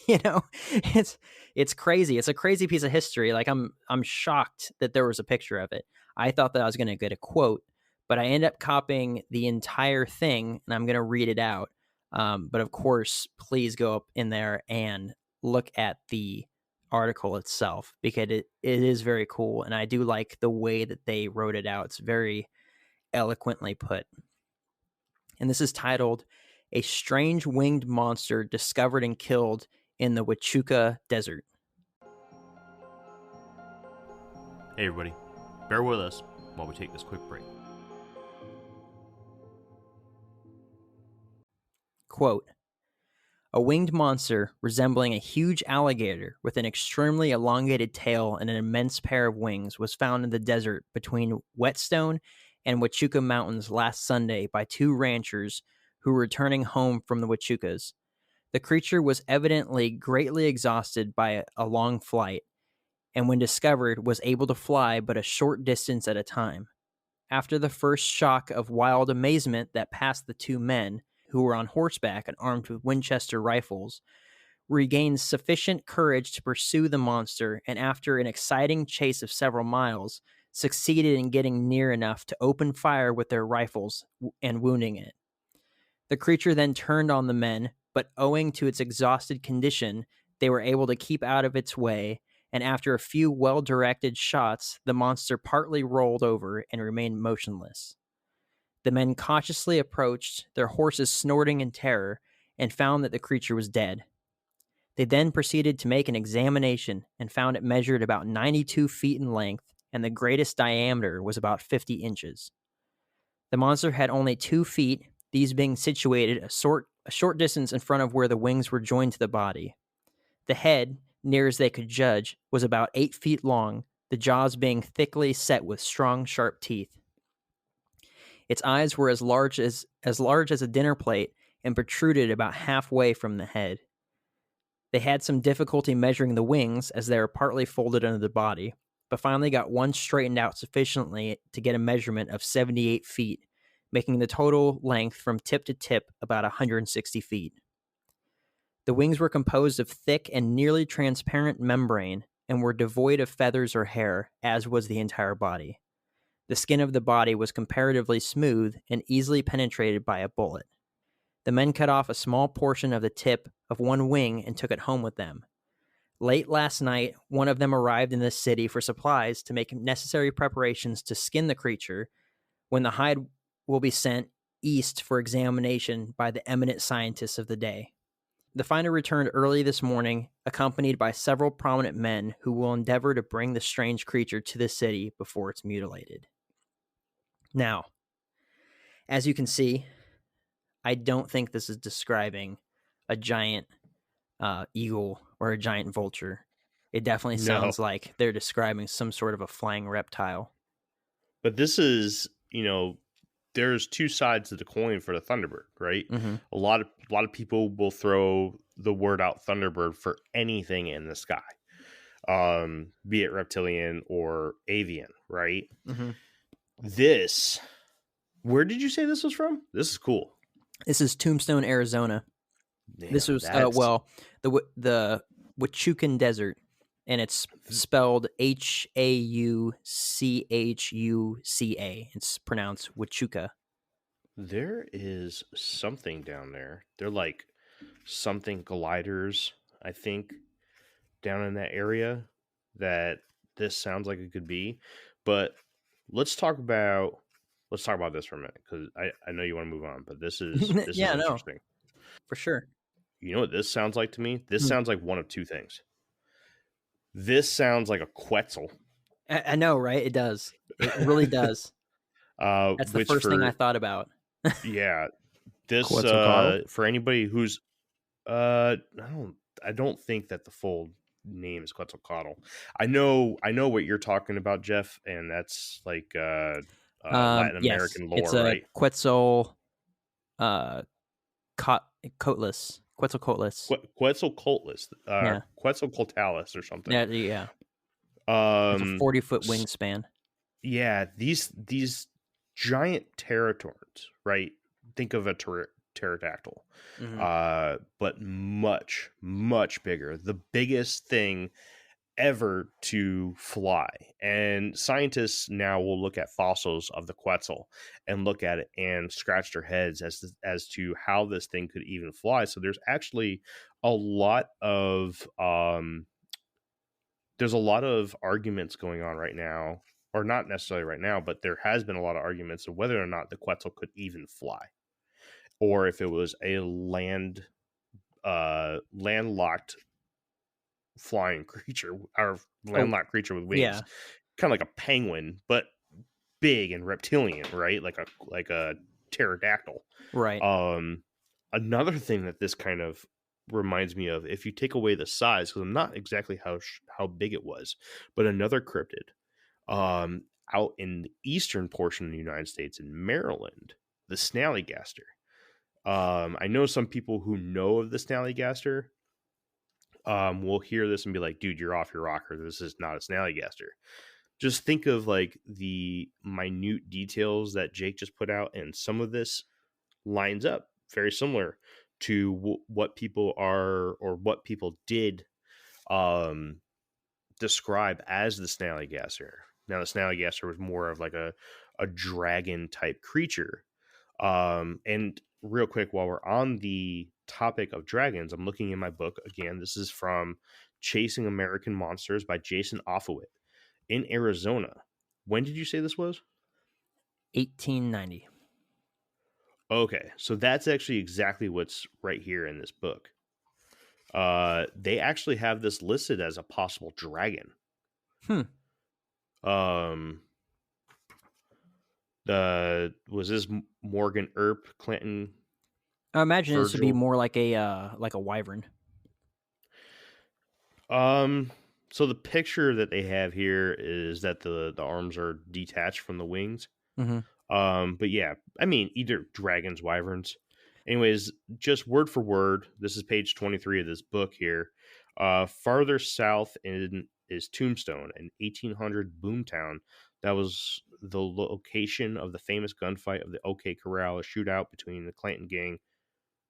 it's crazy. It's a crazy piece of history. Like I'm shocked that there was a picture of it. I thought that I was going to get a quote, but I end up copying the entire thing and I'm going to read it out. But of course, please go up in there and look at the article itself, because it is very cool. And I do like the way that they wrote it out. It's very eloquently put. And this is titled, "A Strange Winged Monster Discovered and Killed in the Huachuca Desert." Hey everybody, bear with us while we take this quick break. Quote, "A winged monster resembling a huge alligator with an extremely elongated tail and an immense pair of wings was found in the desert between Whetstone and Huachuca Mountains last Sunday by two ranchers who were returning home from the Huachucas. The creature was evidently greatly exhausted by a long flight, and when discovered was able to fly but a short distance at a time. After the first shock of wild amazement that passed the two men, who were on horseback and armed with Winchester rifles, regained sufficient courage to pursue the monster, and after an exciting chase of several miles, succeeded in getting near enough to open fire with their rifles and wounding it. The creature then turned on the men, but owing to its exhausted condition, they were able to keep out of its way, and after a few well-directed shots, the monster partly rolled over and remained motionless. The men cautiously approached, their horses snorting in terror, and found that the creature was dead. They then proceeded to make an examination and found it measured about 92 feet in length, and the greatest diameter was about 50 inches. The monster had only 2 feet, these being situated a short distance in front of where the wings were joined to the body. The head, near as they could judge, was about 8 feet long, the jaws being thickly set with strong, sharp teeth. Its eyes were as large as a dinner plate and protruded about halfway from the head. They had some difficulty measuring the wings as they were partly folded under the body, but finally got one straightened out sufficiently to get a measurement of 78 feet, making the total length from tip to tip about 160 feet. The wings were composed of thick and nearly transparent membrane and were devoid of feathers or hair, as was the entire body. The skin of the body was comparatively smooth and easily penetrated by a bullet. The men cut off a small portion of the tip of one wing and took it home with them. Late last night, one of them arrived in this city for supplies to make necessary preparations to skin the creature, when the hide will be sent east for examination by the eminent scientists of the day. The finder returned early this morning, accompanied by several prominent men who will endeavor to bring the strange creature to the city before it's mutilated. Now, as you can see, I don't think this is describing a giant eagle or a giant vulture. It definitely sounds like they're describing some sort of a flying reptile. But this is, there's two sides to the coin for the Thunderbird, right? Mm-hmm. A lot of people will throw the word out Thunderbird for anything in the sky, be it reptilian or avian, right? Mm-hmm. This, where did you say this was from? This is cool. This is Tombstone, Arizona. Damn, this was the Huachucan Desert, and it's spelled Hauchuca. It's pronounced Huachuca. There is something down there. They're like something gliders, I think, down in that area that this sounds like it could be. But let's talk about this for a minute, because I know you want to move on, but this is interesting. For sure. You know what this sounds like to me? This sounds like one of two things. This sounds like a Quetzal. I know, right? It does. It really does. That's the first thing I thought about. Yeah. This for anybody who's I don't think that the full name is Quetzalcoatl. I know what you're talking about, Jeff, and that's like Latin American lore, it's right? Quetzal Coatless. Quetzalcoatlus. Quetzalcoatlus. Quetzalcoatlus or something. Yeah. It's a 40-foot wingspan. Yeah, these giant pterosaurs, right? Think of a pterodactyl, but much, much bigger. The biggest thing ever to fly. And scientists now will look at fossils of the Quetzal and look at it and scratch their heads as to how this thing could even fly. So there's actually a lot of arguments going on right now, or not necessarily right now, but there has been a lot of arguments of whether or not the Quetzal could even fly, or if it was a landlocked flying creature, or landlocked creature with wings, kind of like a penguin, but big and reptilian, right? Like a pterodactyl, right? Another thing that this kind of reminds me of, if you take away the size, because I'm not exactly how big it was, but another cryptid out in the eastern portion of the United States in Maryland, the snallygaster. I know some people who know of the snallygaster will hear this and be like, dude, you're off your rocker. This is not a snallygaster. Just think of like the minute details that Jake just put out, and some of this lines up very similar to what people are, or what people did describe as the snallygaster. Now, the snallygaster was more of like a dragon type creature. And real quick, while we're on the topic of dragons, I'm looking in my book again. This is from Chasing American Monsters by Jason Offowit in Arizona. When did you say this was? 1890. Okay, so that's actually exactly what's right here in this book. They actually have this listed as a possible dragon. Was this Morgan Earp Clinton? I imagine this would be more like a wyvern. So the picture that they have here is that the arms are detached from the wings. But yeah, I mean, either dragons, wyverns. Anyways, just word for word, this is page 23 of this book here. Farther south is Tombstone, an 1800 boomtown that was the location of the famous gunfight of the OK Corral, a shootout between the Clanton gang.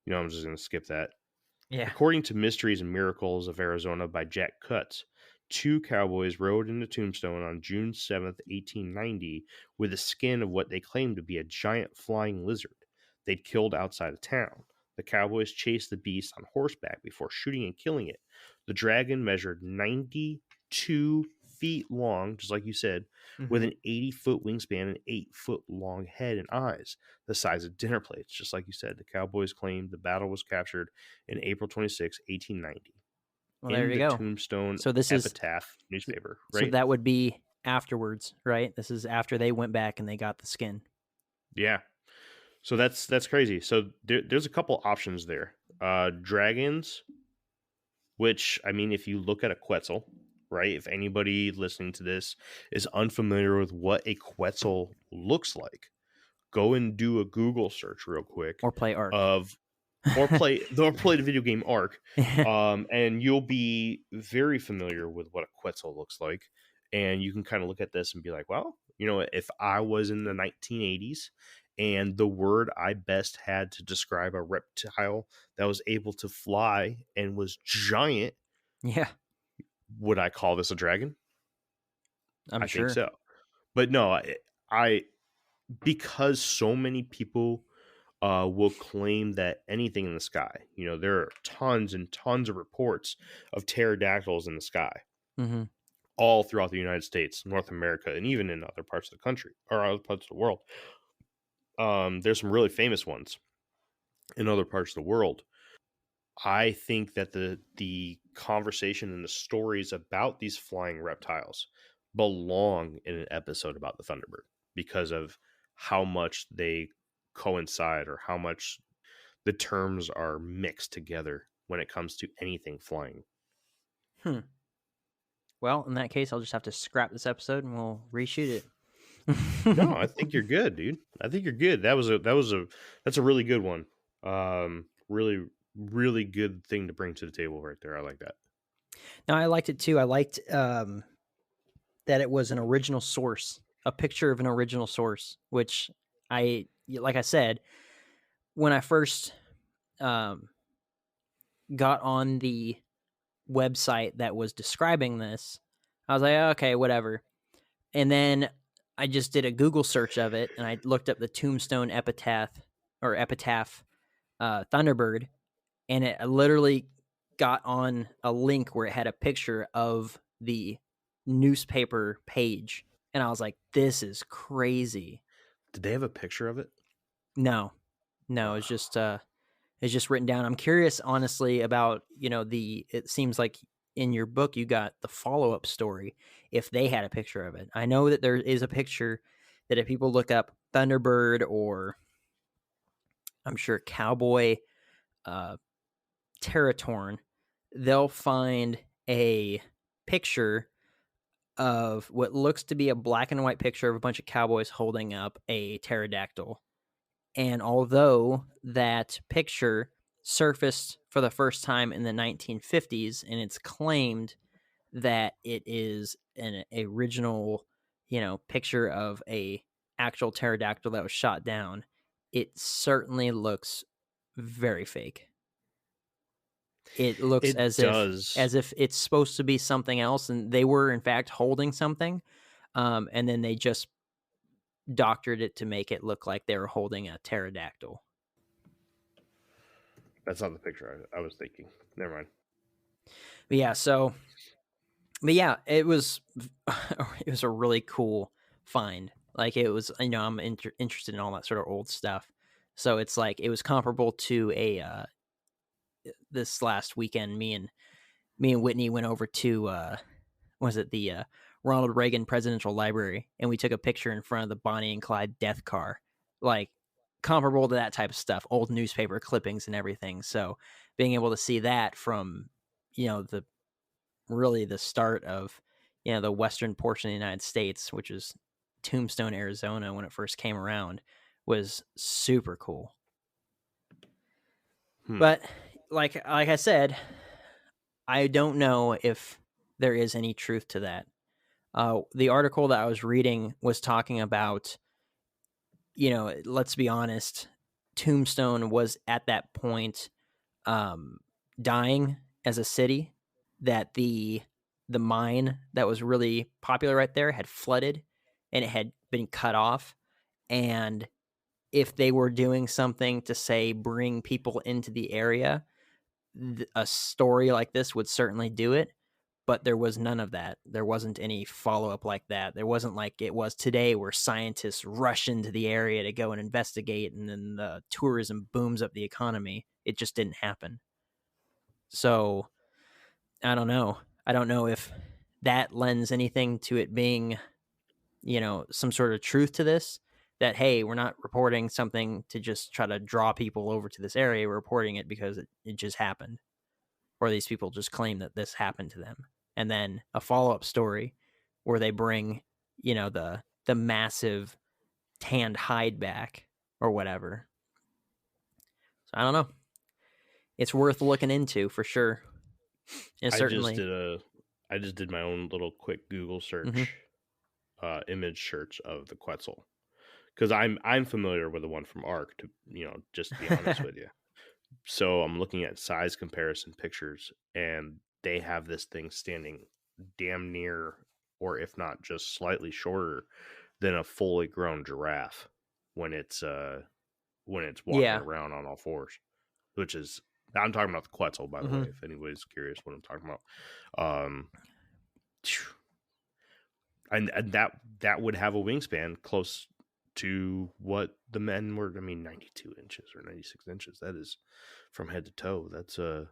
I'm just going to skip that. Yeah. According to Mysteries and Miracles of Arizona by Jack Cutts, 2 cowboys rode into Tombstone on June 7th, 1890, with the skin of what they claimed to be a giant flying lizard they'd killed outside of town. The cowboys chased the beast on horseback before shooting and killing it. The dragon measured 92 feet long, just like you said, with an 80-foot wingspan and 8-foot long head and eyes, the size of dinner plates. Just like you said, the Cowboys claimed the battle was captured in April 26, 1890, Well, there in you the go. Tombstone So this is Epitaph newspaper, so right? that would be afterwards, right? This is after they went back and they got the skin. Yeah. So that's crazy. So there's a couple options there. Dragons, which, I mean, if you look at a Quetzal, right? If anybody listening to this is unfamiliar with what a Quetzal looks like, go and do a Google search real quick Or play Ark. or play the video game Ark, and you'll be very familiar with what a Quetzal looks like, and you can kind of look at this and be like, well, you know, if I was in the 1980s and the word I best had to describe a reptile that was able to fly and was giant, Yeah, would I call this a dragon? I'm I sure. think so. But no, I because so many people will claim that anything in the sky, you know, there are tons and tons of reports of pterodactyls in the sky, Mm-hmm. all throughout the United States, North America, and even in other parts of the country or other parts of the world. There's some really famous ones in other parts of the world. I think that the conversation and the stories about these flying reptiles belong in an episode about the Thunderbird because of how much they coincide or how much the terms are mixed together when it comes to anything flying. Well, in that case, I'll just have to scrap this episode and we'll reshoot it. No, I think you're good, dude. I think you're good. That's a really good one. Really, really good thing to bring to the table right there. I like that. No, I liked it too. I liked that it was an original source, a picture of an original source, which like I said, when I first got on the website that was describing this, I was like, okay, whatever. And then I just did a Google search of it, and I looked up the Tombstone Epitaph Thunderbird, and it literally got on a link where it had a picture of the newspaper page, and I was like, "This is crazy." Did they have a picture of it? No, it's just written down. I'm curious, honestly, about It seems like in your book you got the follow up story. If they had a picture of it, I know that there is a picture that if people look up Thunderbird or I'm sure Cowboy Territorn, they'll find a picture of what looks to be a black and white picture of a bunch of cowboys holding up a pterodactyl. And although that picture surfaced for the first time in the 1950s, and it's claimed that it is an original, picture of a actual pterodactyl that was shot down, it certainly looks very fake. It looks It as does. if it's supposed to be something else, and they were in fact holding something, and then they just doctored it to make it look like they were holding a pterodactyl. That's not the picture I was thinking. Never mind. But yeah, it was a really cool find. Like, it was, I'm interested in all that sort of old stuff. So it's like it was comparable to this last weekend. Me and Whitney went over to the Ronald Reagan Presidential Library, and we took a picture in front of the Bonnie and Clyde death car, like comparable to that type of stuff, old newspaper clippings and everything. So being able to see that from the start of the western portion of the United States, which is Tombstone, Arizona, when it first came around, was super cool. But like I said, I don't know if there is any truth to that. The article that I was reading was talking about, let's be honest, Tombstone was at that point dying as a city, that the mine that was really popular right there had flooded and it had been cut off. And if they were doing something to, say, bring people into the area, a story like this would certainly do it. but there was none of that. There wasn't any follow-up like that. There wasn't like it was today where scientists rush into the area to go and investigate, and then the tourism booms up the economy. It just didn't happen. So I don't know. I don't know if that lends anything to it being, some sort of truth to this, that, hey, we're not reporting something to just try to draw people over to this area. We're reporting it because it just happened, or these people just claim that this happened to them. And then a follow-up story where they bring, the massive tanned hide back or whatever. So I don't know. It's worth looking into for sure. And certainly, I just did my own little quick Google search, image search of the Quetzal, because I'm familiar with the one from Ark, to just to be honest with you. So I'm looking at size comparison pictures, and they have this thing standing damn near, or if not just slightly shorter than a fully grown giraffe when it's walking around on all fours, which is, I'm talking about the Quetzal, by the way, if anybody's curious what I'm talking about. And that would have a wingspan close to what the men were. I mean, 92 inches or 96 inches. That is from head to toe. That's a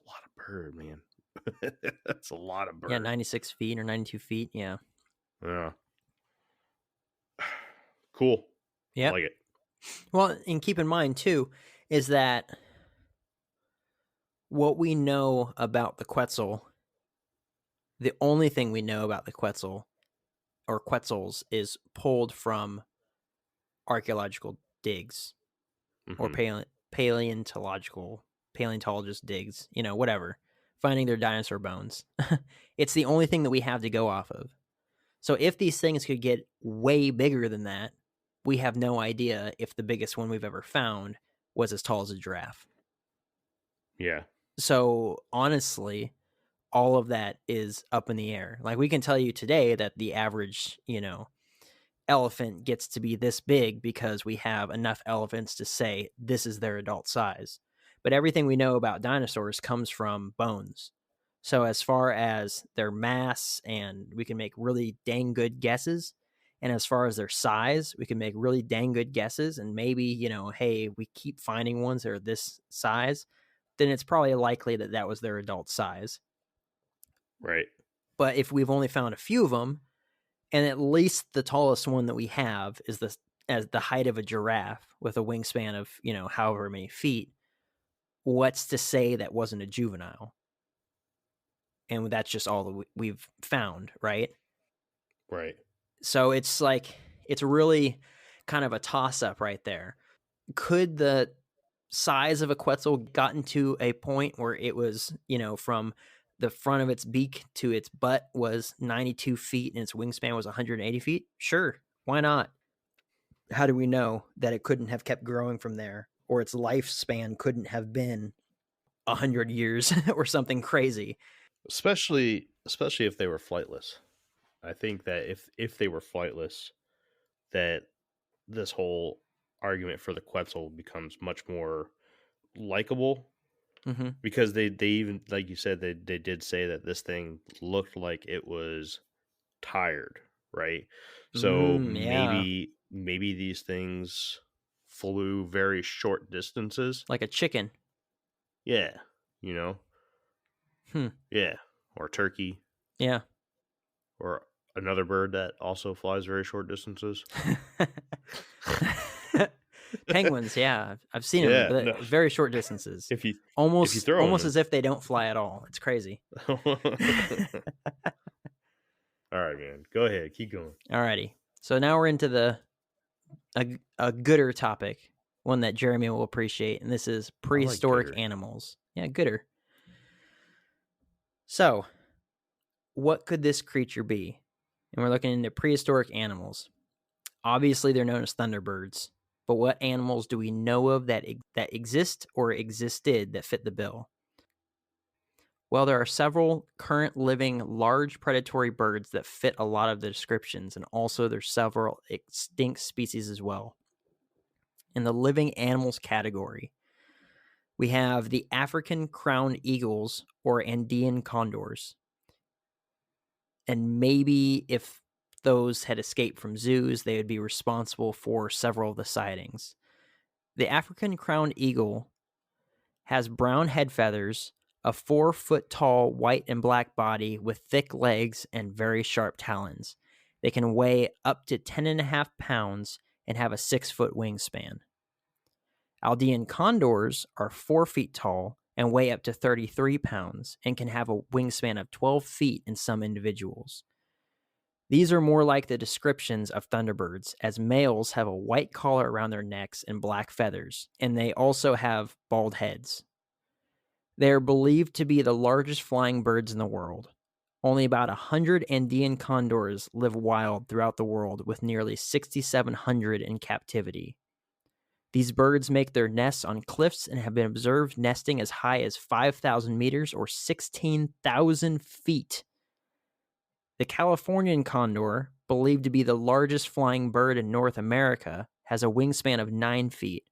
lot of bird, man. That's a lot of bird. Yeah, 96 feet or 92 feet. Yeah. Yeah. Cool. Yeah. I like it. Well, and keep in mind too, is that what we know about the Quetzal, the only thing we know about the Quetzal or Quetzals is pulled from archaeological digs or paleontologist digs, whatever, finding their dinosaur bones. It's the only thing that we have to go off of. So if these things could get way bigger than that, we have no idea if the biggest one we've ever found was as tall as a giraffe. Yeah. So honestly, all of that is up in the air. Like, we can tell you today that the average, elephant gets to be this big because we have enough elephants to say this is their adult size. But everything we know about dinosaurs comes from bones. So as far as their mass, and we can make really dang good guesses. And as far as their size, we can make really dang good guesses. And maybe, hey, we keep finding ones that are this size, then it's probably likely that that was their adult size. Right. But if we've only found a few of them, and at least the tallest one that we have is the height of a giraffe with a wingspan of, however many feet, what's to say that wasn't a juvenile? And that's just all that we've found, right? Right. So it's like, it's really kind of a toss-up right there. Could the size of a Quetzal gotten to a point where it was, from the front of its beak to its butt was 92 feet and its wingspan was 180 feet? Sure. Why not? How do we know that it couldn't have kept growing from there, or its lifespan couldn't have been 100 years or something crazy? Especially if they were flightless. I think that if they were flightless, that this whole argument for the Quetzal becomes much more likable, because they even, like you said, they did say that this thing looked like it was tired, right? So maybe these things flew very short distances, like a chicken. Yeah. Yeah. Or turkey. Yeah. Or another bird that also flies very short distances. Penguins, yeah, I've seen them, but very short distances. If you almost throw them, as if they don't fly at all. It's crazy. All right, man. Go ahead. Keep going. Alrighty. So now we're into a gooder topic, one that Jeremy will appreciate, and this is prehistoric animals. Yeah, gooder. So, what could this creature be? And we're looking into prehistoric animals. Obviously, they're known as thunderbirds. But what animals do we know of that exist or existed that fit the bill? Well, there are several current living large predatory birds that fit a lot of the descriptions, and also there's several extinct species as well. In the living animals category, we have the African crowned eagles or Andean condors, And maybe if those had escaped from zoos, they would be responsible for several of the sightings. The African crowned eagle has brown head feathers, a 4-foot-tall white and black body with thick legs and very sharp talons. They can weigh up to 10.5 pounds and have a 6-foot wingspan. Aldean condors are 4 feet tall and weigh up to 33 pounds and can have a wingspan of 12 feet in some individuals. These are more like the descriptions of thunderbirds, as males have a white collar around their necks and black feathers, and they also have bald heads. They are believed to be the largest flying birds in the world. Only about 100 Andean condors live wild throughout the world, with nearly 6,700 in captivity. These birds make their nests on cliffs and have been observed nesting as high as 5,000 meters or 16,000 feet. The Californian condor, believed to be the largest flying bird in North America, has a wingspan of 9 feet.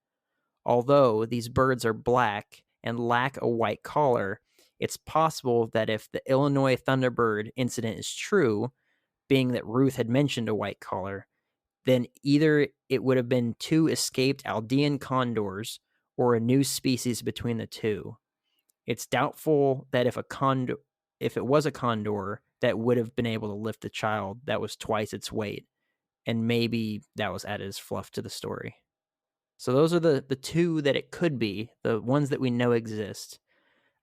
Although these birds are black and lack a white collar, it's possible that if the Illinois Thunderbird incident is true, being that Ruth had mentioned a white collar, then either it would have been 2 escaped Aldean condors or a new species between the two. It's doubtful that if it was a condor, that would have been able to lift a child that was twice its weight, and maybe that was added as fluff to the story. So those are the 2 that it could be, the ones that we know exist.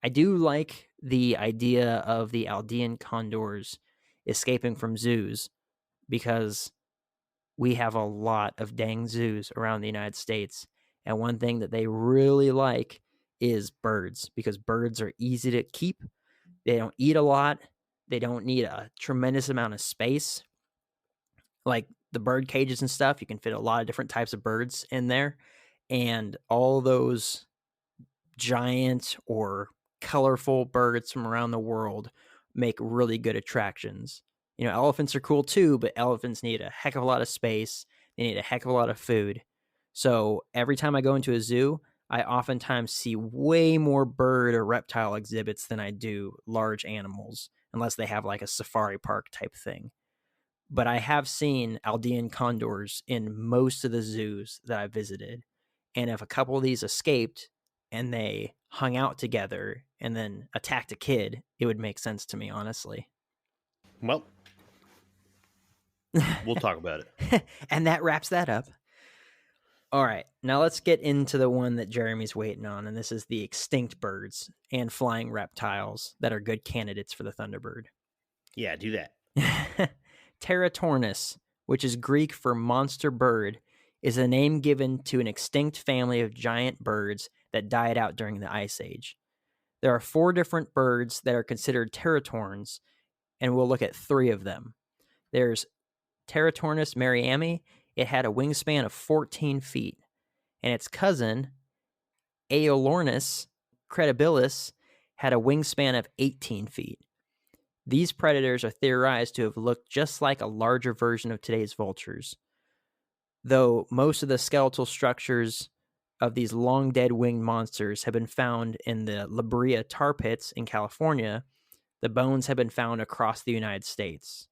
I do like the idea of the Aldean condors escaping from zoos, because we have a lot of dang zoos around the United States. And one thing that they really like is birds, because birds are easy to keep. They don't eat a lot. They don't need a tremendous amount of space. Like the bird cages and stuff, you can fit a lot of different types of birds in there. And all those giant or colorful birds from around the world make really good attractions. Elephants are cool too, but elephants need a heck of a lot of space. They need a heck of a lot of food. So every time I go into a zoo, I oftentimes see way more bird or reptile exhibits than I do large animals, unless they have like a safari park type thing. But I have seen Aldean condors in most of the zoos that I visited. And if a couple of these escaped and they hung out together and then attacked a kid, it would make sense to me, honestly. Well, we'll talk about it. And that wraps that up. All right, now let's get into the one that Jeremy's waiting on, and this is the extinct birds and flying reptiles that are good candidates for the Thunderbird. Yeah, do that. Pteratornis, which is Greek for monster bird, is a name given to an extinct family of giant birds that died out during the Ice Age. There are 4 different birds that are considered teratorns, and we'll look at 3 of them. There's Pteratornis merriami. It had a wingspan of 14 feet, and its cousin, Aeolornis credibilis, had a wingspan of 18 feet. These predators are theorized to have looked just like a larger version of today's vultures. Though most of the skeletal structures of these long-dead winged monsters have been found in the La Brea tar pits in California, the bones have been found across the United States.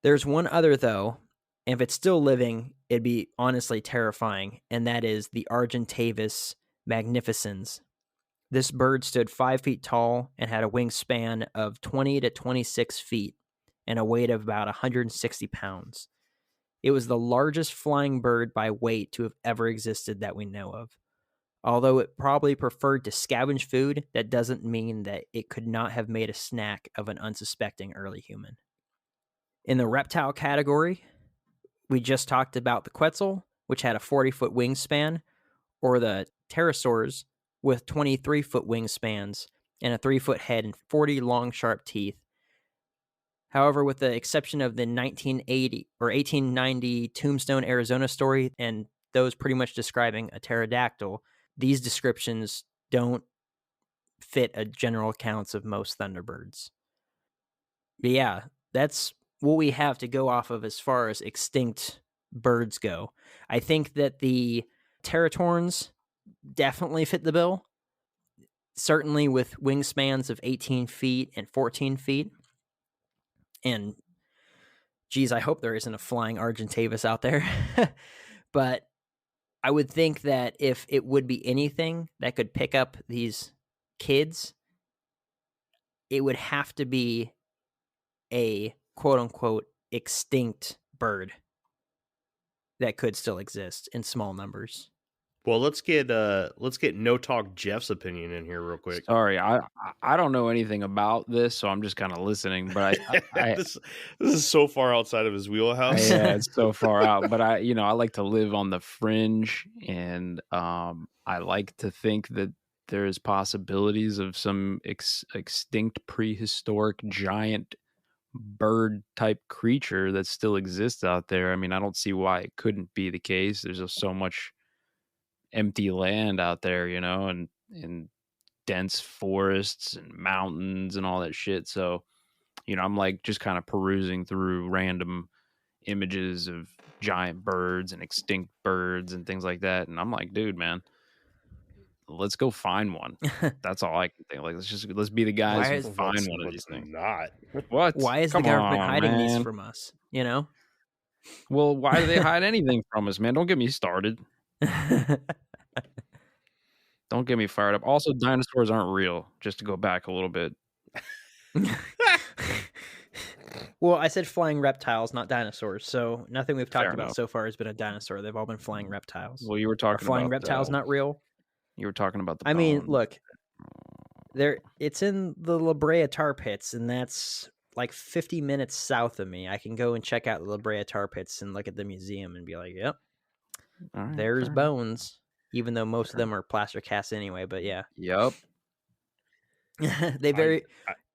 There's one other, though, and if it's still living, it'd be honestly terrifying, and that is the Argentavis magnificens. This bird stood 5 feet tall and had a wingspan of 20 to 26 feet and a weight of about 160 pounds. It was the largest flying bird by weight to have ever existed that we know of. Although it probably preferred to scavenge food, that doesn't mean that it could not have made a snack of an unsuspecting early human. In the reptile category, we just talked about the Quetzal, which had a 40-foot wingspan, or the pterosaurs with 23-foot wingspans and a 3-foot head and 40 long, sharp teeth. However, with the exception of the 1980 or 1890 Tombstone, Arizona story, and those pretty much describing a pterodactyl, these descriptions don't fit a general accounts of most thunderbirds. But yeah, that's what we have to go off of as far as extinct birds go. I think that the teratorns definitely fit the bill, certainly with wingspans of 18 feet and 14 feet. And geez, I hope there isn't a flying Argentavis out there. But I would think that if it would be anything that could pick up these kids, it would have to be a quote unquote extinct bird that could still exist in small numbers. Well, let's get No Talk Jeff's opinion in here real quick. Sorry, I don't know anything about this, so I'm just kind of listening. But this is so far outside of his wheelhouse. Yeah, it's so far out. But I like to live on the fringe, and I like to think that there's possibilities of some extinct prehistoric giant bird type creature that still exists out there. I mean, I don't see why it couldn't be the case. There's just so much empty land out there, and dense forests and mountains and all that shit. So, I'm like just kind of perusing through random images of giant birds and extinct birds and things like that. And I'm like, dude, man, let's go find one. That's all I can think. Like, let's be the guys who find one of these things. Not. What? Why is the government hiding these from us? Well, why do they hide anything from us, man? Don't get me started. Don't get me fired up. Also, dinosaurs aren't real, just to go back a little bit. Well, I said flying reptiles, not dinosaurs. So nothing we've talked about so far has been a dinosaur. They've all been flying reptiles. Well, you were talking flying about reptiles not real. You were talking about the I mean, bones. look, it's in the La Brea tar pits, and that's like 50 minutes south of me. I can go and check out the La Brea tar pits and look at the museum and be like, yep, right, there's bones, even though most of them are plaster casts anyway. But yeah. Yep.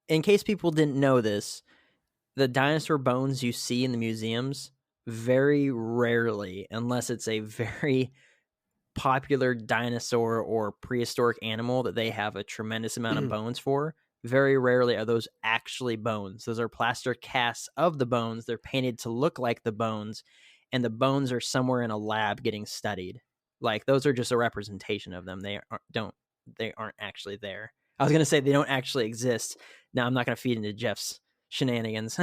In case people didn't know this, the dinosaur bones you see in the museums, very rarely, unless it's a very popular dinosaur or prehistoric animal that they have a tremendous amount of bones for, very rarely are those actually bones. Those are plaster casts of the bones. They're painted to look like the bones, and the bones are somewhere in a lab getting studied. Like, those are just a representation of them. They aren't actually there. I was going to say they don't actually exist. Now I'm not going to feed into Jeff's shenanigans.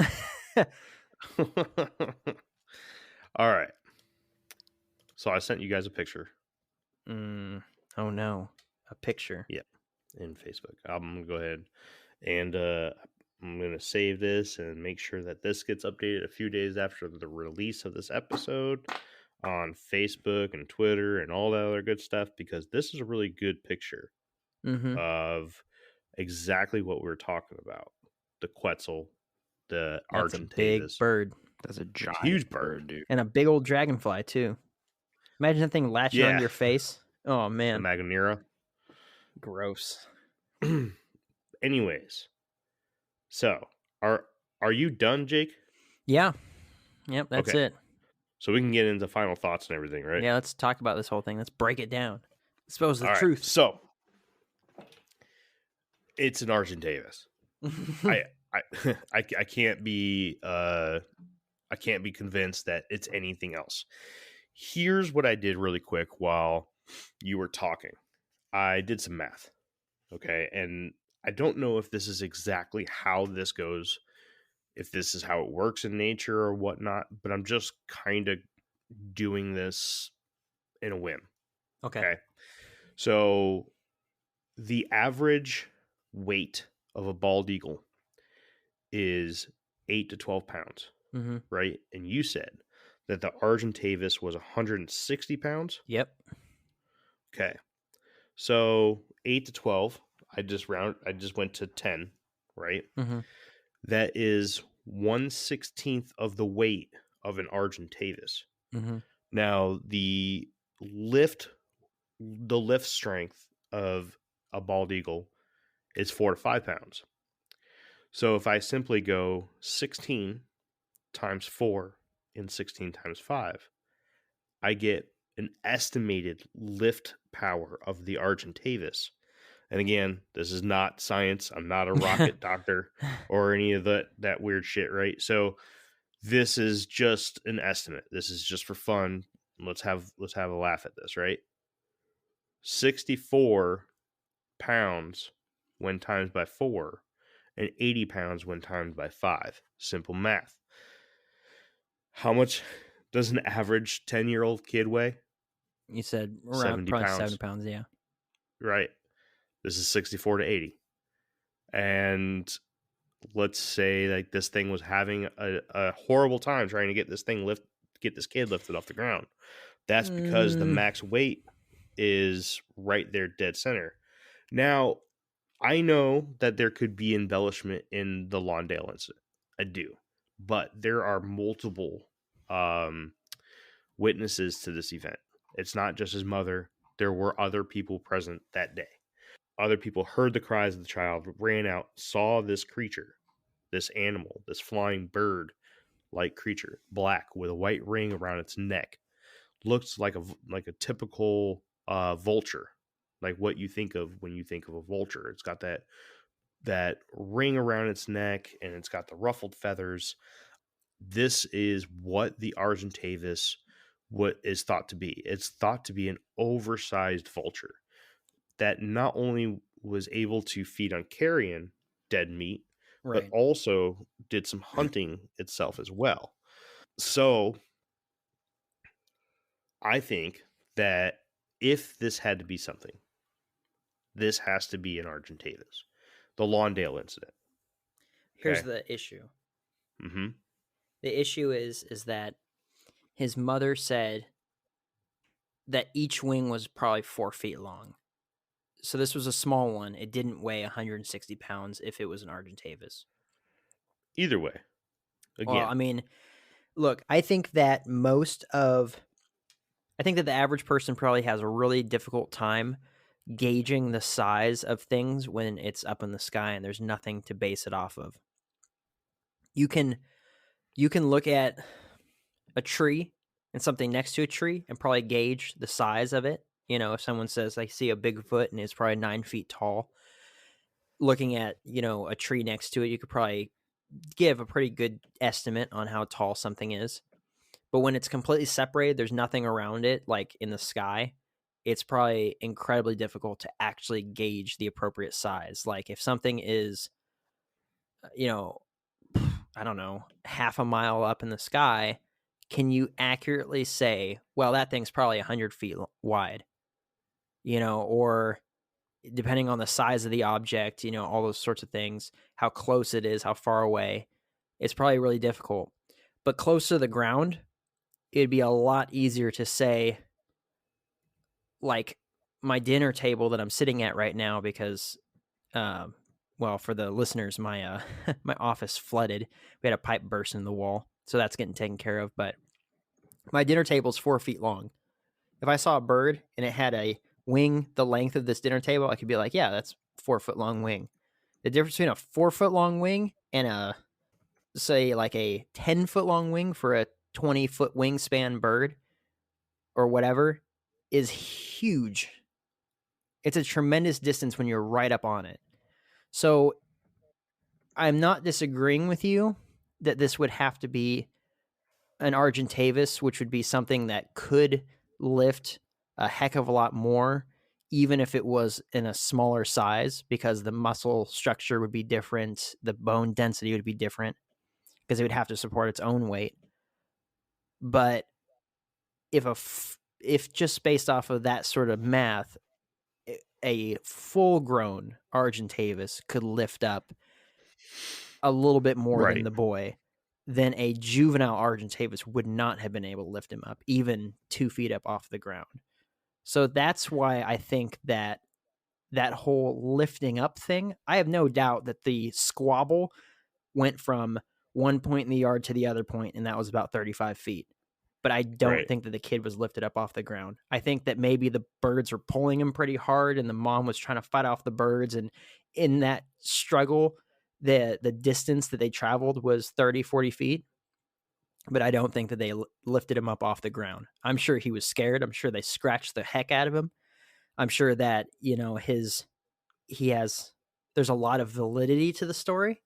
All right. So I sent you guys a picture. Oh no, a picture. Yep, in Facebook. I'm going to go ahead and I'm going to save this and make sure that this gets updated a few days after the release of this episode on Facebook and Twitter and all that other good stuff, because this is a really good picture of exactly what we were talking about. The Quetzal, the Argentavis. That's a big bird. That's a giant, huge bird, dude. And a big old dragonfly, too. Imagine that thing latching on your face. Oh, man. The Magnera. Gross. Anyways, so are you done, Jake? Yeah. Yep, that's it. So we can get into final thoughts and everything, right? Yeah, let's talk about this whole thing. Let's break it down. Expose the truth. So it's an Argentavis. I can't be convinced that it's anything else. Here's what I did really quick while you were talking. I did some math. Okay. And I don't know if this is exactly how this goes, if this is how it works in nature or whatnot, but I'm just kind of doing this in a whim. Okay. So the average weight of a bald eagle is 8 to 12 pounds, right? And you said that the Argentavis was 160 pounds? Yep. Okay. So 8 to 12, I just went to 10, right? That is 1/16 of the weight of an Argentavis. Now, the lift strength of a bald eagle is 4 to 5 pounds. So if I simply go 16 times 4 and 16 times 5, I get an estimated lift power of the Argentavis. And again, this is not science. I'm not a rocket doctor or any of that weird shit, right? So this is just an estimate. This is just for fun. Let's have a laugh at this, right? 64 pounds when times by 4 and 80 pounds when times by 5. Simple math. How much does an average 10-year-old kid weigh? You said around 70 probably 70 pounds. pounds, yeah. Right. This is 64 to 80. And let's say like this thing was having a horrible time trying to get this kid lifted off the ground. That's because the max weight is right there dead center. Now, I know that there could be embellishment in the Lawndale incident. I do. But there are multiple witnesses to this event. It's not just his mother. There were other people present that day. Other people heard the cries of the child, ran out, saw this creature, this animal, this flying bird-like creature, black with a white ring around its neck. Looks like a typical vulture, like what you think of when you think of a vulture. It's got that ring around its neck, and it's got the ruffled feathers. This is what the Argentavis what is thought to be. It's thought to be an oversized vulture that not only was able to feed on carrion dead meat, but also did some hunting itself as well. So I think that if this had to be something, this has to be an Argentavis. The Lawndale incident. Here's the issue. Mm-hmm. The issue is that his mother said that each wing was probably 4 feet long. So this was a small one. It didn't weigh 160 pounds if it was an Argentavis. Either way. Again. Well, I mean, look, I think that the average person probably has a really difficult time gauging the size of things when it's up in the sky and there's nothing to base it off of. You can look at a tree and something next to a tree and probably gauge the size of it. You know, if someone says, I see a Bigfoot and it's probably 9 feet tall, looking at, a tree next to it, you could probably give a pretty good estimate on how tall something is. But when it's completely separated, there's nothing around it, like in the sky, it's probably incredibly difficult to actually gauge the appropriate size. Like if something is, I don't know, half a mile up in the sky, can you accurately say, well, that thing's probably 100 feet wide, or depending on the size of the object, all those sorts of things, how close it is, how far away, it's probably really difficult. But close to the ground, it'd be a lot easier to say, like my dinner table that I'm sitting at right now, because, well, for the listeners, my my office flooded. We had a pipe burst in the wall, so that's getting taken care of. But my dinner table's 4 feet long. If I saw a bird and it had a wing the length of this dinner table, I could be like, yeah, that's 4 foot long wing. The difference between a 4 foot long wing and a 10 foot long wing for a 20 foot wingspan bird or whatever is huge. It's a tremendous distance when you're right up on it. So I'm not disagreeing with you that this would have to be an Argentavis, which would be something that could lift a heck of a lot more, even if it was in a smaller size, because the muscle structure would be different, the bone density would be different, because it would have to support its own weight. But if just based off of that sort of math, a full-grown Argentavis could lift up a little bit more than the boy, then a juvenile Argentavis would not have been able to lift him up, even 2 feet up off the ground. So that's why I think that whole lifting up thing, I have no doubt that the squabble went from one point in the yard to the other point, and that was about 35 feet. But I don't think that the kid was lifted up off the ground. I think that maybe the birds were pulling him pretty hard, and the mom was trying to fight off the birds. And in that struggle, the distance that they traveled was 30, 40 feet. But I don't think that they lifted him up off the ground. I'm sure he was scared. I'm sure they scratched the heck out of him. I'm sure that, there's a lot of validity to the story.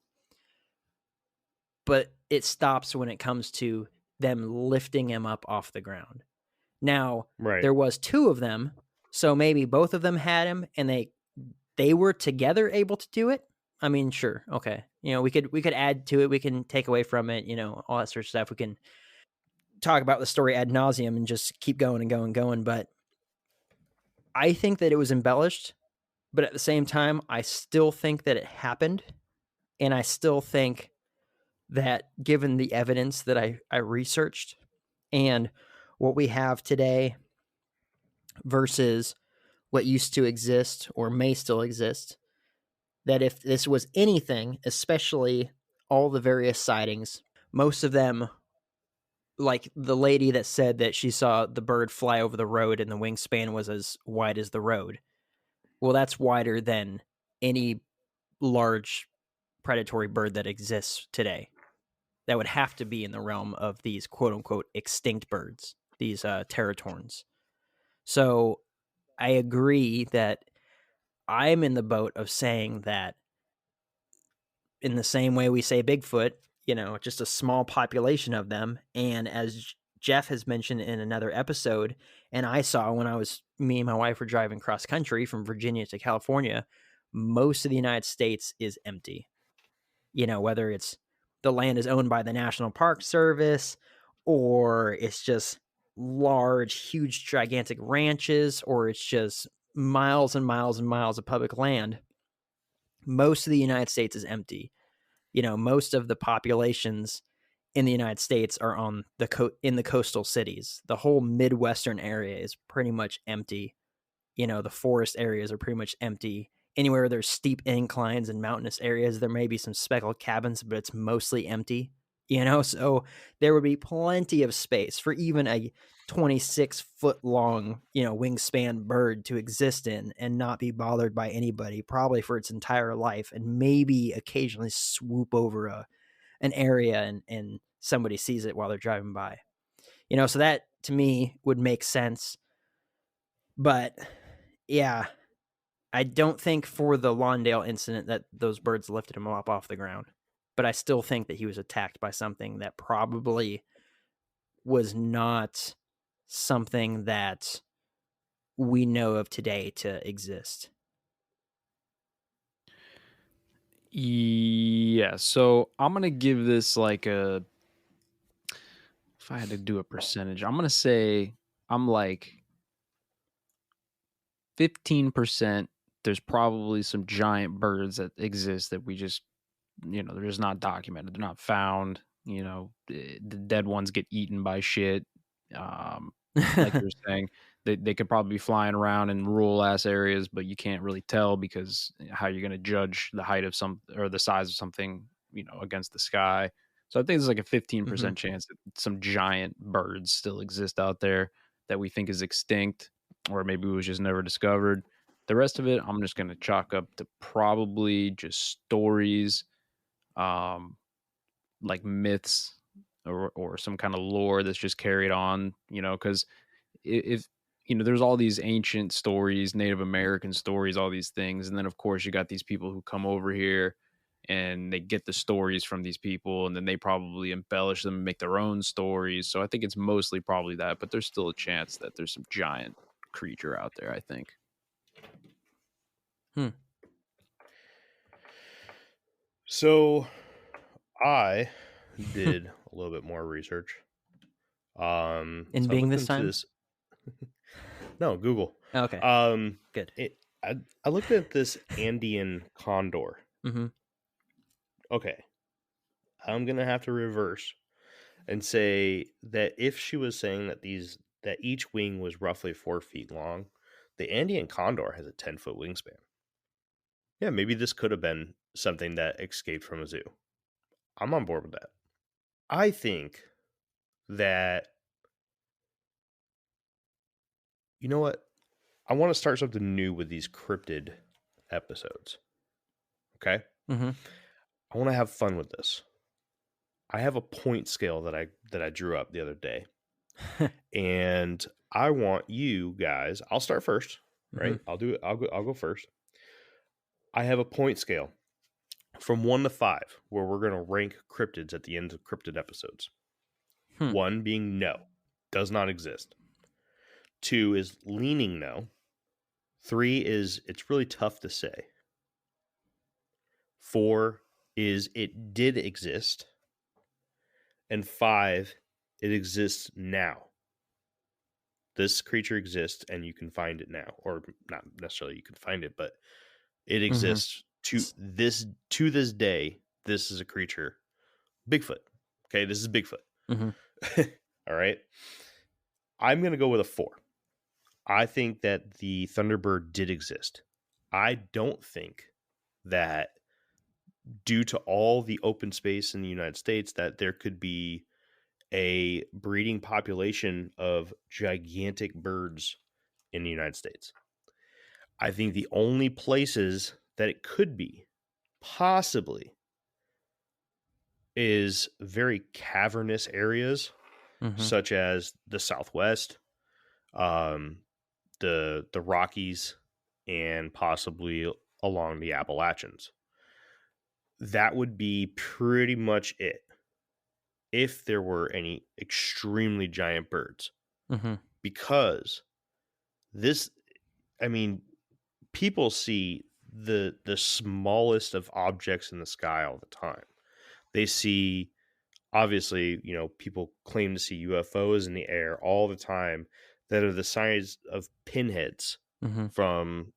But it stops when it comes to them lifting him up off the ground. Now, there was 2 of them, so maybe both of them had him, and they were together able to do it. I mean, sure, okay. We could add to it. We can take away from it. All that sort of stuff. We can talk about the story ad nauseum and just keep going and going and going. But I think that it was embellished. But at the same time, I still think that it happened, and I still think that given the evidence that I researched and what we have today versus what used to exist or may still exist, that if this was anything, especially all the various sightings, most of them, like the lady that said that she saw the bird fly over the road and the wingspan was as wide as the road. Well, that's wider than any large predatory bird that exists today. That would have to be in the realm of these quote unquote extinct birds, these teratorns. So I agree that I'm in the boat of saying that in the same way we say Bigfoot, just a small population of them. And as Jeff has mentioned in another episode, and I saw when me and my wife were driving cross country from Virginia to California, most of the United States is empty. Whether it's the land is owned by the National Park Service or it's just large, huge, gigantic ranches, or it's just miles and miles and miles of public land. Most of the United States is empty. Most of the populations in the United States are on in the coastal cities. The whole Midwestern area is pretty much empty. The forest areas are pretty much empty. Anywhere there's steep inclines and mountainous areas, there may be some speckled cabins, but it's mostly empty. So there would be plenty of space for even a 26-foot long, wingspan bird to exist in and not be bothered by anybody, probably for its entire life, and maybe occasionally swoop over an area and somebody sees it while they're driving by. So that to me would make sense. But yeah, I don't think for the Lawndale incident that those birds lifted him up off the ground. But I still think that he was attacked by something that probably was not something that we know of today to exist. Yeah, so I'm going to give this like if I had to do a percentage, I'm going to say I'm like 15%. There's probably some giant birds that exist that we just, they're just not documented. They're not found. The dead ones get eaten by shit. Like you're saying, they could probably be flying around in rural ass areas, but you can't really tell because how you're going to judge the height of some or the size of something, against the sky. So I think there's like a 15% chance that some giant birds still exist out there that we think is extinct, or maybe it was just never discovered. The rest of it, I'm just going to chalk up to probably just stories, like myths or some kind of lore that's just carried on, because if there's all these ancient stories, Native American stories, all these things, and then of course you got these people who come over here and they get the stories from these people, and then they probably embellish them and make their own stories. So I think it's mostly probably that, but there's still a chance that there's some giant creature out there, I think. So I did a little bit more research. In Bing this time? No, Google. Okay. Good. I looked at this Andean condor. Mm-hmm. Okay. I'm gonna have to reverse and say that if she was saying that each wing was roughly 4 feet long, the Andean condor has a 10-foot wingspan. Yeah, maybe this could have been something that escaped from a zoo. I'm on board with that. I think that, you know what? I want to start something new with these cryptid episodes. Okay? Mm-hmm. I want to have fun with this. I have a point scale that I drew up the other day. And I want you guys, I'll start first, right? Mm-hmm. I'll go first. I have a point scale from 1 to 5 where we're going to rank cryptids at the end of cryptid episodes. 1 being no, does not exist. 2 is leaning no. 3 is it's really tough to say. 4 is it did exist. And 5, it exists now. This creature exists and you can find it now. Or not necessarily you can find it, but it exists to this day. This is a creature. Bigfoot. Okay, this is Bigfoot. All right. I'm going to go with a 4. I think that the Thunderbird did exist. I don't think that due to all the open space in the United States that there could be a breeding population of gigantic birds in the United States. I think the only places that it could be, possibly, is very cavernous areas, such as the Southwest, the Rockies, and possibly along the Appalachians. That would be pretty much it. If there were any extremely giant birds, because this, I mean, people see the smallest of objects in the sky all the time. They see, obviously, people claim to see UFOs in the air all the time that are the size of pinheads from,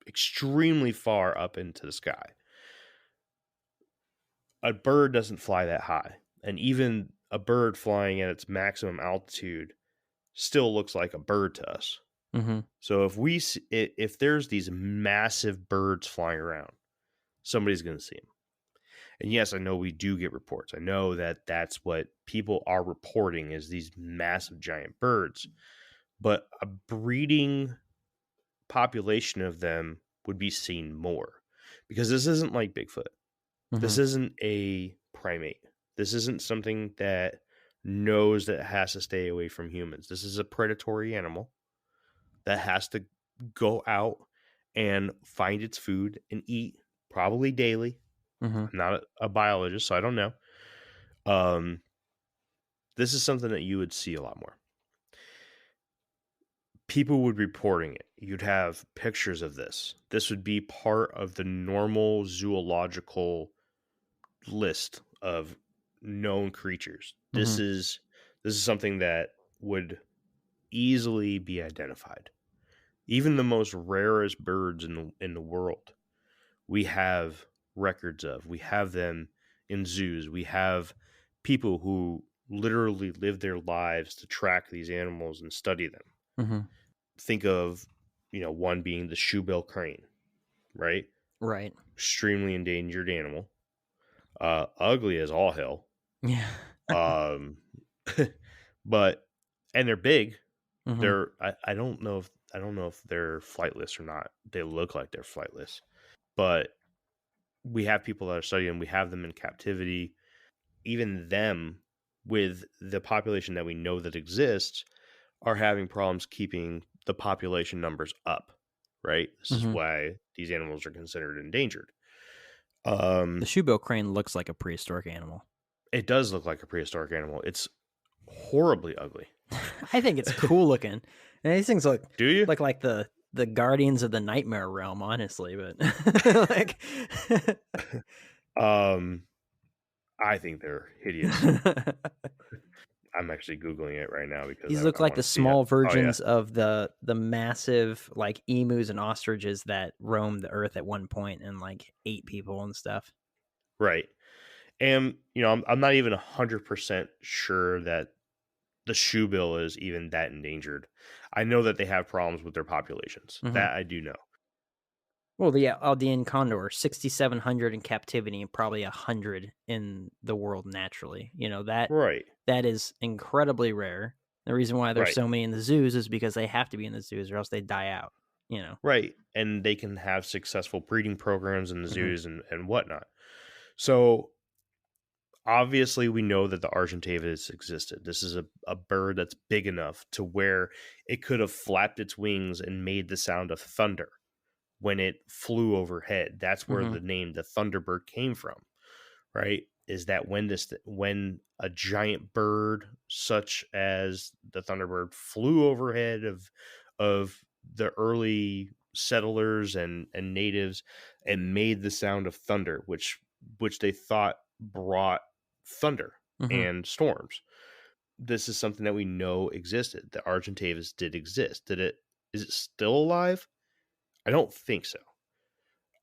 extremely far up into the sky. A bird doesn't fly that high. And even a bird flying at its maximum altitude still looks like a bird to us. So if there's these massive birds flying around, somebody's going to see them. And yes, I know we do get reports. I know that that's what people are reporting is these massive giant birds. But a breeding population of them would be seen more. Because this isn't like Bigfoot. This isn't a primate. This isn't something that knows that it has to stay away from humans. This is a predatory animal that has to go out and find its food and eat, probably daily. I'm not a biologist, so I don't know. This is something that you would see a lot more. People would be reporting it. You'd have pictures of this. This would be part of the normal zoological list of known creatures. This is something that would easily be identified. Even the most rarest birds in the world, we have records of. We have them in zoos. We have people who literally live their lives to track these animals and study them. Think of, one being the shoebill crane, right? Right. Extremely endangered animal. Ugly as all hell. Yeah. But and they're big. They're I don't know if they're flightless or not. They look like they're flightless. But we have people that are studying, we have them in captivity. Even them, with the population that we know that exists, are having problems keeping the population numbers up, right? This is why these animals are considered endangered. The shoebill crane looks like a prehistoric animal. It does look like a prehistoric animal. It's horribly ugly. I think it's cool looking. And these things look like the Guardians of the Nightmare Realm, honestly, but like I think they're hideous. I'm actually Googling it right now because these look like the small versions of the massive like emus and ostriches that roamed the earth at one point and like ate people and stuff. Right. And, I'm not even 100% sure that the shoebill is even that endangered. I know that they have problems with their populations. That I do know. Well, the Aldean condor, 6,700 in captivity and probably 100 in the world naturally. That is incredibly rare. The reason why there's so many in the zoos is because they have to be in the zoos or else they die out. Right. And they can have successful breeding programs in the zoos and whatnot. So obviously we know that the Argentavis existed. This is a bird that's big enough to where it could have flapped its wings and made the sound of thunder when it flew overhead. That's where the name the Thunderbird came from, right? Is that when a giant bird such as the Thunderbird flew overhead of the early settlers and natives and made the sound of thunder, which they thought brought thunder and storms. This is something that we know existed. The Argentavis did exist. Is it still alive? I don't think so.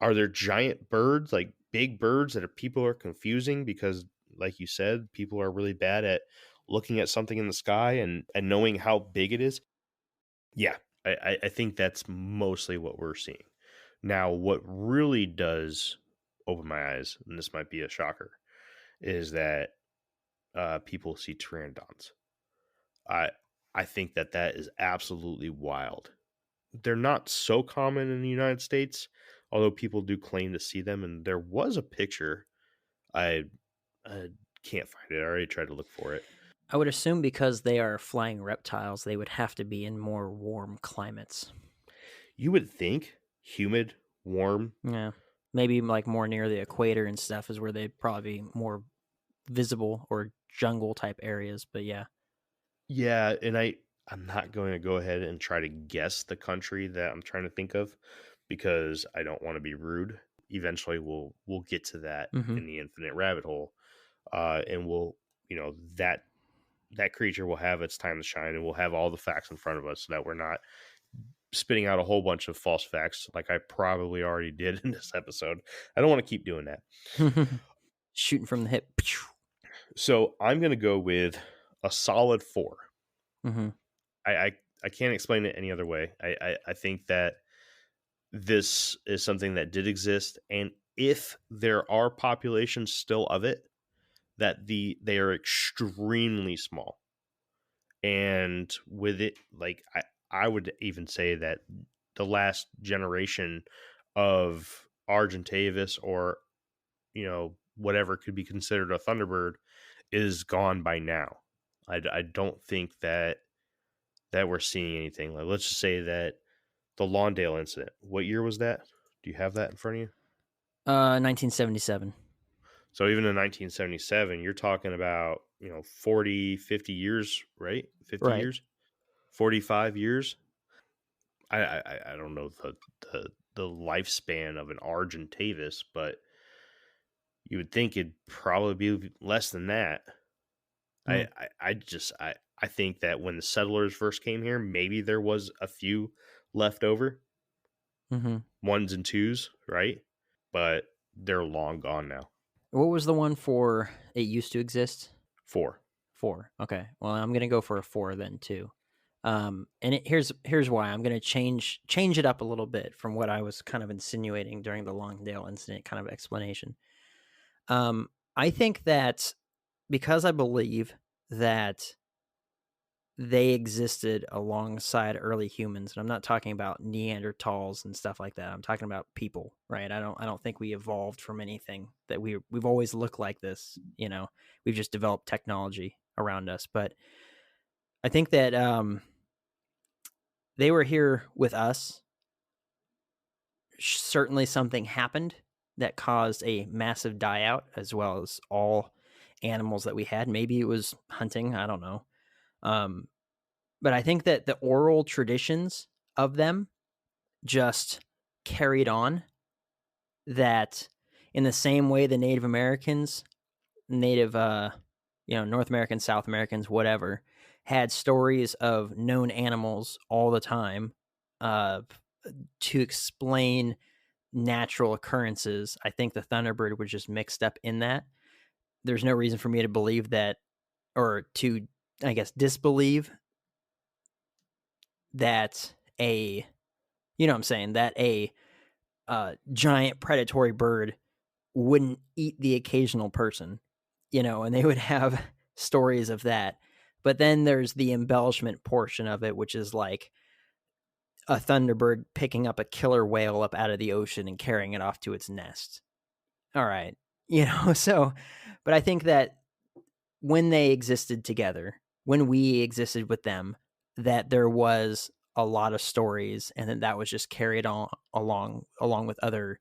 Are there giant birds, like big birds that people are confusing because, like you said, people are really bad at looking at something in the sky and knowing how big it is? Yeah, I think that's mostly what we're seeing. Now, what really does open my eyes, and this might be a shocker, is that people see pteranodons. I think that is absolutely wild. They're not so common in the United States, although people do claim to see them. And there was a picture. I can't find it. I already tried to look for it. I would assume because they are flying reptiles, they would have to be in more warm climates. You would think humid, warm. Yeah. Maybe like more near the equator and stuff is where they'd probably be more visible, or jungle type areas. But yeah. Yeah, and I'm not going to go ahead and try to guess the country that I'm trying to think of because I don't want to be rude. Eventually we'll get to that in the infinite rabbit hole. And we'll, that creature will have its time to shine, and we'll have all the facts in front of us so that we're not spitting out a whole bunch of false facts like I probably already did in this episode. I don't want to keep doing that. Shooting from the hip. So I'm going to go with a solid 4. I can't explain it any other way. I think that this is something that did exist, and if there are populations still of it, that they are extremely small. And with it, like I would even say that the last generation of Argentavis, or whatever could be considered a Thunderbird, is gone by now. I don't think that we're seeing anything. Like, let's just say that the Lawndale incident. What year was that? Do you have that in front of you? 1977. So even in 1977, you're talking about 40, 50 years, right? 50 years, 45 years. I don't know the lifespan of an Argentavis, but you would think it'd probably be less than that. I think that when the settlers first came here, maybe there was a few left over, ones and twos, right? But they're long gone now. What was the one for it used to exist? 4. Okay. Well, I'm gonna go for a 4 then too. And here's why. I'm gonna change it up a little bit from what I was kind of insinuating during the Longdale incident kind of explanation. I think that because I believe that they existed alongside early humans, and I'm not talking about Neanderthals and stuff like that. I'm talking about people, right? I don't think we evolved from anything. That we've always looked like this, We've just developed technology around us. But I think that they were here with us. Certainly something happened that caused a massive die out, as well as all animals that we had. Maybe it was hunting, I don't know. But I think that the oral traditions of them just carried on, that in the same way the Native Americans, North Americans, South Americans, whatever, had stories of known animals all the time to explain natural occurrences. I think the Thunderbird was just mixed up in that. There's no reason for me to believe that, or to, I guess, disbelieve that that a giant predatory bird wouldn't eat the occasional person, and they would have stories of that. But then there's the embellishment portion of it, which is like a Thunderbird picking up a killer whale up out of the ocean and carrying it off to its nest. All right. So, but I think that when they existed together, when we existed with them, that there was a lot of stories, and then that was just carried on along with other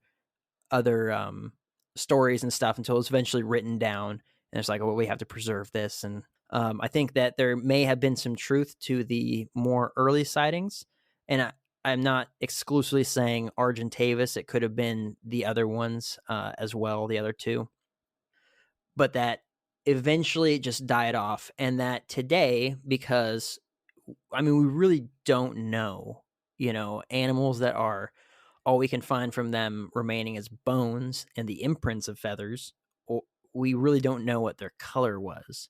stories and stuff until it was eventually written down. And it's like, well, we have to preserve this. And I think that there may have been some truth to the more early sightings. And I'm not exclusively saying Argentavis. It could have been the other ones as well, the other two. But that eventually it just died off. And that today, because, I mean, we really don't know, animals that are, all we can find from them remaining is bones and the imprints of feathers. We really don't know what their color was.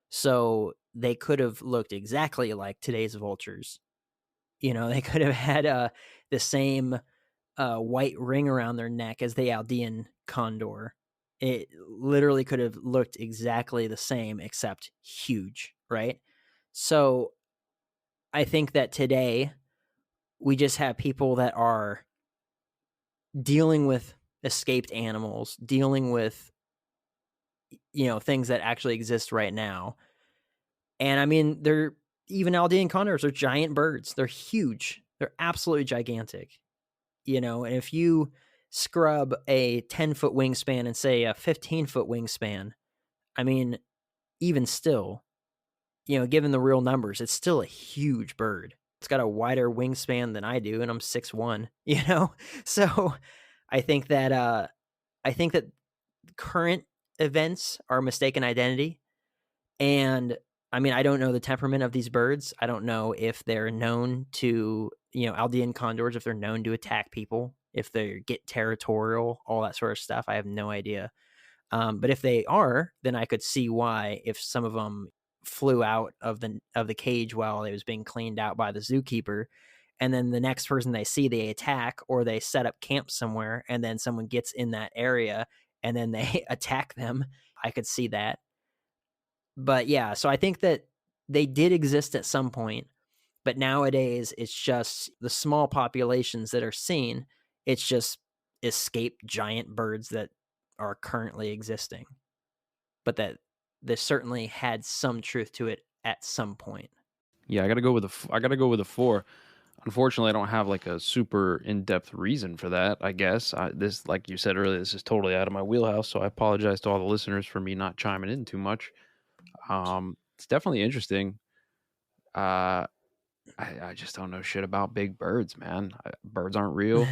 So they could have looked exactly like today's vultures. They could have had the same white ring around their neck as the Aldean condor. It literally could have looked exactly the same, except huge, right? So I think that today we just have people that are dealing with escaped animals, dealing with, things that actually exist right now. And I mean, they're even Aldean condors are giant birds. They're huge. They're absolutely gigantic. And if you scrub a 10-foot wingspan and say a 15-foot wingspan, I mean, even still, given the real numbers, it's still a huge bird. It's got a wider wingspan than I do, and I'm 6'1", So I think that current events are mistaken identity. And I mean, I don't know the temperament of these birds. I don't know if they're known to, Aldean condors, if they're known to attack people, if they get territorial, all that sort of stuff. I have no idea. But if they are, then I could see why, if some of them flew out of the cage while it was being cleaned out by the zookeeper, and then the next person they see, they attack, or they set up camp somewhere, and then someone gets in that area and then they attack them. I could see that. But yeah, so I think that they did exist at some point, but nowadays it's just the small populations that are seen. It's just escaped giant birds that are currently existing, but that there certainly had some truth to it at some point. Yeah, I gotta go with a 4. Unfortunately, I don't have like a super in-depth reason for that. I guess this, like you said earlier, this is totally out of my wheelhouse. So I apologize to all the listeners for me not chiming in too much. It's definitely interesting. I just don't know shit about big birds, man. Birds aren't real.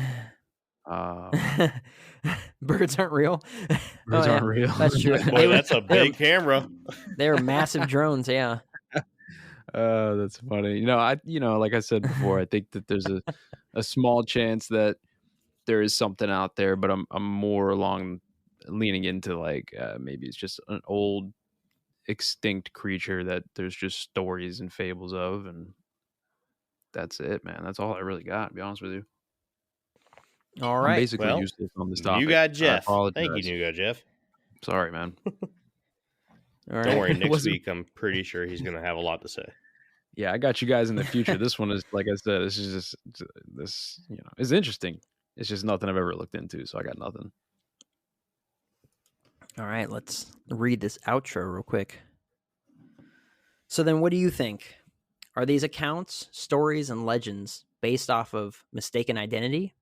Birds aren't real. Birds aren't real. That's true. Boy, that's a big camera. They were massive drones. Yeah. That's funny. Like I said before, I think that there's a small chance that there is something out there, but I'm more leaning into like maybe it's just an old extinct creature that there's just stories and fables of, and that's it, man. That's all I really got, to be honest with you. All I'm right. basically useless on this topic. You got Jeff. I apologize. Thank you, New Jeff. Sorry, man. All right. Don't worry. Next week, I'm pretty sure he's going to have a lot to say. Yeah, I got you guys in the future. This one is, like I said, this is just it's interesting. It's just nothing I've ever looked into, so I got nothing. All right, let's read this outro real quick. So then, what do you think? Are these accounts, stories, and legends based off of mistaken identity?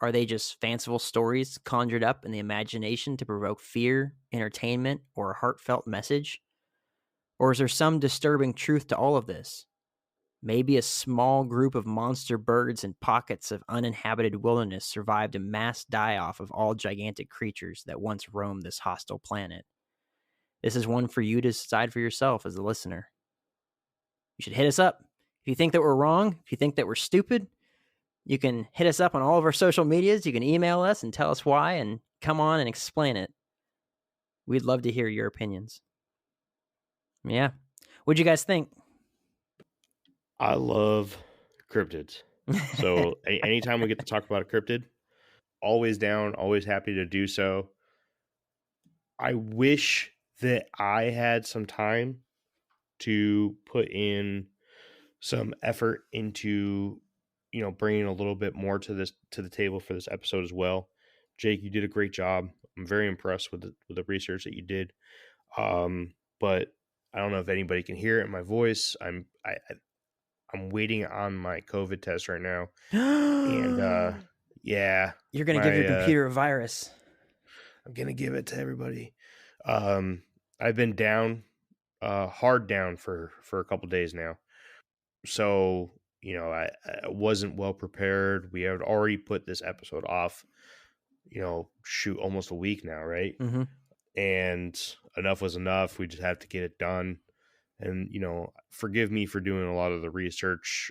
Are they just fanciful stories conjured up in the imagination to provoke fear, entertainment, or a heartfelt message? Or is there some disturbing truth to all of this? Maybe a small group of monster birds in pockets of uninhabited wilderness survived a mass die-off of all gigantic creatures that once roamed this hostile planet. This is one for you to decide for yourself as a listener. You should hit us up. If you think that we're wrong, if you think that we're stupid, you can hit us up on all of our social medias. You can email us and tell us why, and come on and explain it. We'd love to hear your opinions. Yeah. What'd you guys think? I love cryptids. So anytime we get to talk about a cryptid, always down, always happy to do so. I wish that I had some time to put in some effort into, bringing a little bit more to the table for this episode as well. Jake, you did a great job. I'm very impressed with the research that you did. But I don't know if anybody can hear it in my voice. I'm waiting on my COVID test right now. And yeah. You're going to give your computer a virus. I'm going to give it to everybody. I've been down, hard down for a couple days now. So I wasn't well prepared. We had already put this episode off, shoot, almost a week now, right? Mm-hmm. And enough was enough. We just have to get it done. And, forgive me for doing a lot of the research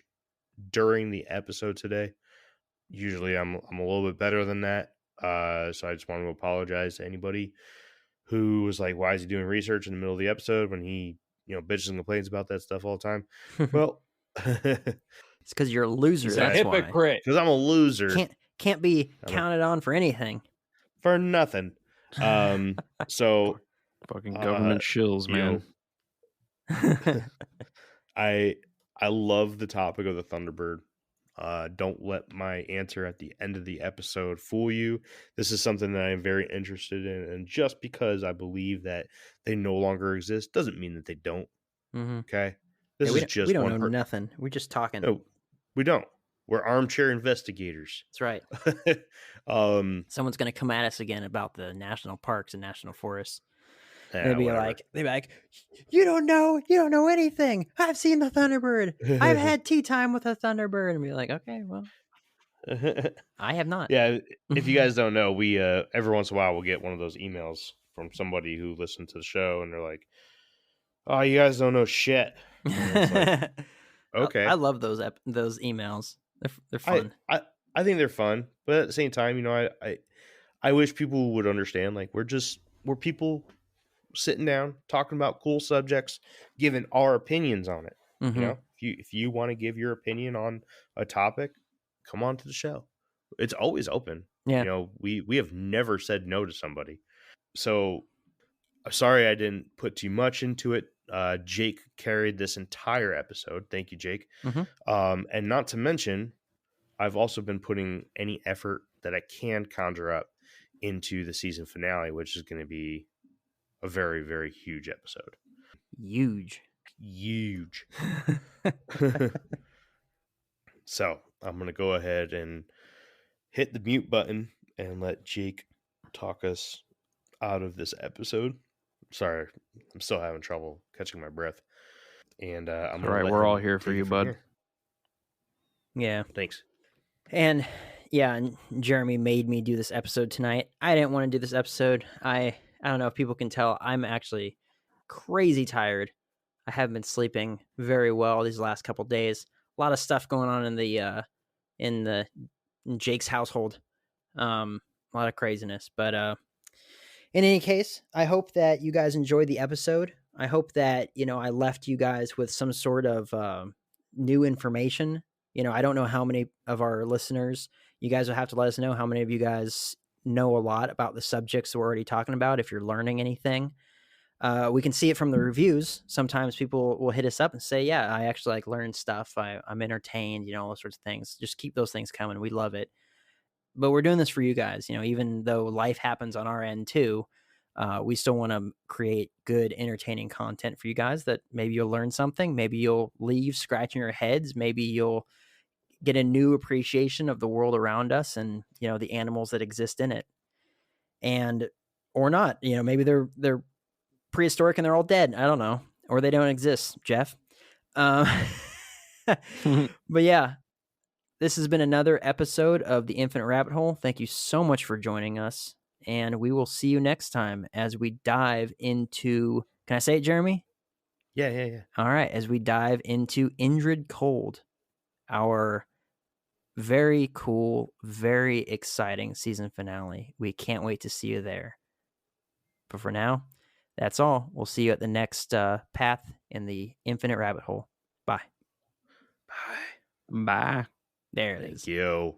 during the episode today. Usually I'm a little bit better than that. So I just want to apologize to anybody who was like, why is he doing research in the middle of the episode when he, bitches and complains about that stuff all the time? Well, it's because you're a loser. He's a That's why. hypocrite. Because I'm a loser. Can't be counted on for anything. For nothing. So fucking government shills, man. I love the topic of the Thunderbird. Don't let my answer at the end of the episode fool you. This is something that I'm very interested in, and just because I believe that they no longer exist doesn't mean that they don't. Mm-hmm. Okay, this is just we don't know nothing. We're just talking. No, we don't. We're armchair investigators. That's right. Someone's gonna come at us again about the national parks and national forests. They'd be like, you don't know anything. I've seen the Thunderbird. I've had tea time with a Thunderbird. And be like, okay, well, I have not. Yeah, if you guys don't know, we every once in a while we'll get one of those emails from somebody who listened to the show, and they're like, "Oh, you guys don't know shit." Like, okay, I love those emails. They're fun. I think they're fun, but at the same time, I wish people would understand. Like, we're people sitting down talking about cool subjects, giving our opinions on it. Mm-hmm. If you want to give your opinion on a topic, come on to the show. It's always open. Yeah. We have never said no to somebody. So sorry I didn't put too much into it. Jake carried this entire episode. Thank you, Jake. Mm-hmm. And not to mention, I've also been putting any effort that I can conjure up into the season finale, which is going to be a very, very huge episode. Huge. So I'm going to go ahead and hit the mute button and let Jake talk us out of this episode. Sorry, I'm still having trouble catching my breath. And I'm all right. We're all here for you, bud. Here. Yeah. Thanks. And yeah, Jeremy made me do this episode tonight. I didn't want to do this episode. I don't know if people can tell. I'm actually crazy tired. I haven't been sleeping very well these last couple days. A lot of stuff going on in Jake's household. A lot of craziness. But in any case, I hope that you guys enjoyed the episode. I hope that, I left you guys with some sort of new information. I don't know how many of our listeners, you guys will have to let us know how many of you guys know a lot about the subjects we're already talking about. If you're learning anything, we can see it from the reviews. Sometimes people will hit us up and say, yeah, I actually learn stuff. I'm entertained, all those sorts of things. Just keep those things coming. We love it. But we're doing this for you guys, even though life happens on our end too. We still want to create good, entertaining content for you guys that maybe you'll learn something. Maybe you'll leave scratching your heads. Maybe you'll get a new appreciation of the world around us and, the animals that exist in it. And, or not, maybe they're prehistoric and they're all dead. I don't know. Or they don't exist, Jeff. But yeah, this has been another episode of The Infinite Rabbit Hole. Thank you so much for joining us. And we will see you next time as we dive into, can I say it, Jeremy? Yeah. All right. As we dive into Indrid Cold, our very cool, very exciting season finale. We can't wait to see you there. But for now, that's all. We'll see you at the next path in the Infinite Rabbit Hole. Bye. Bye. There it is. Thank you.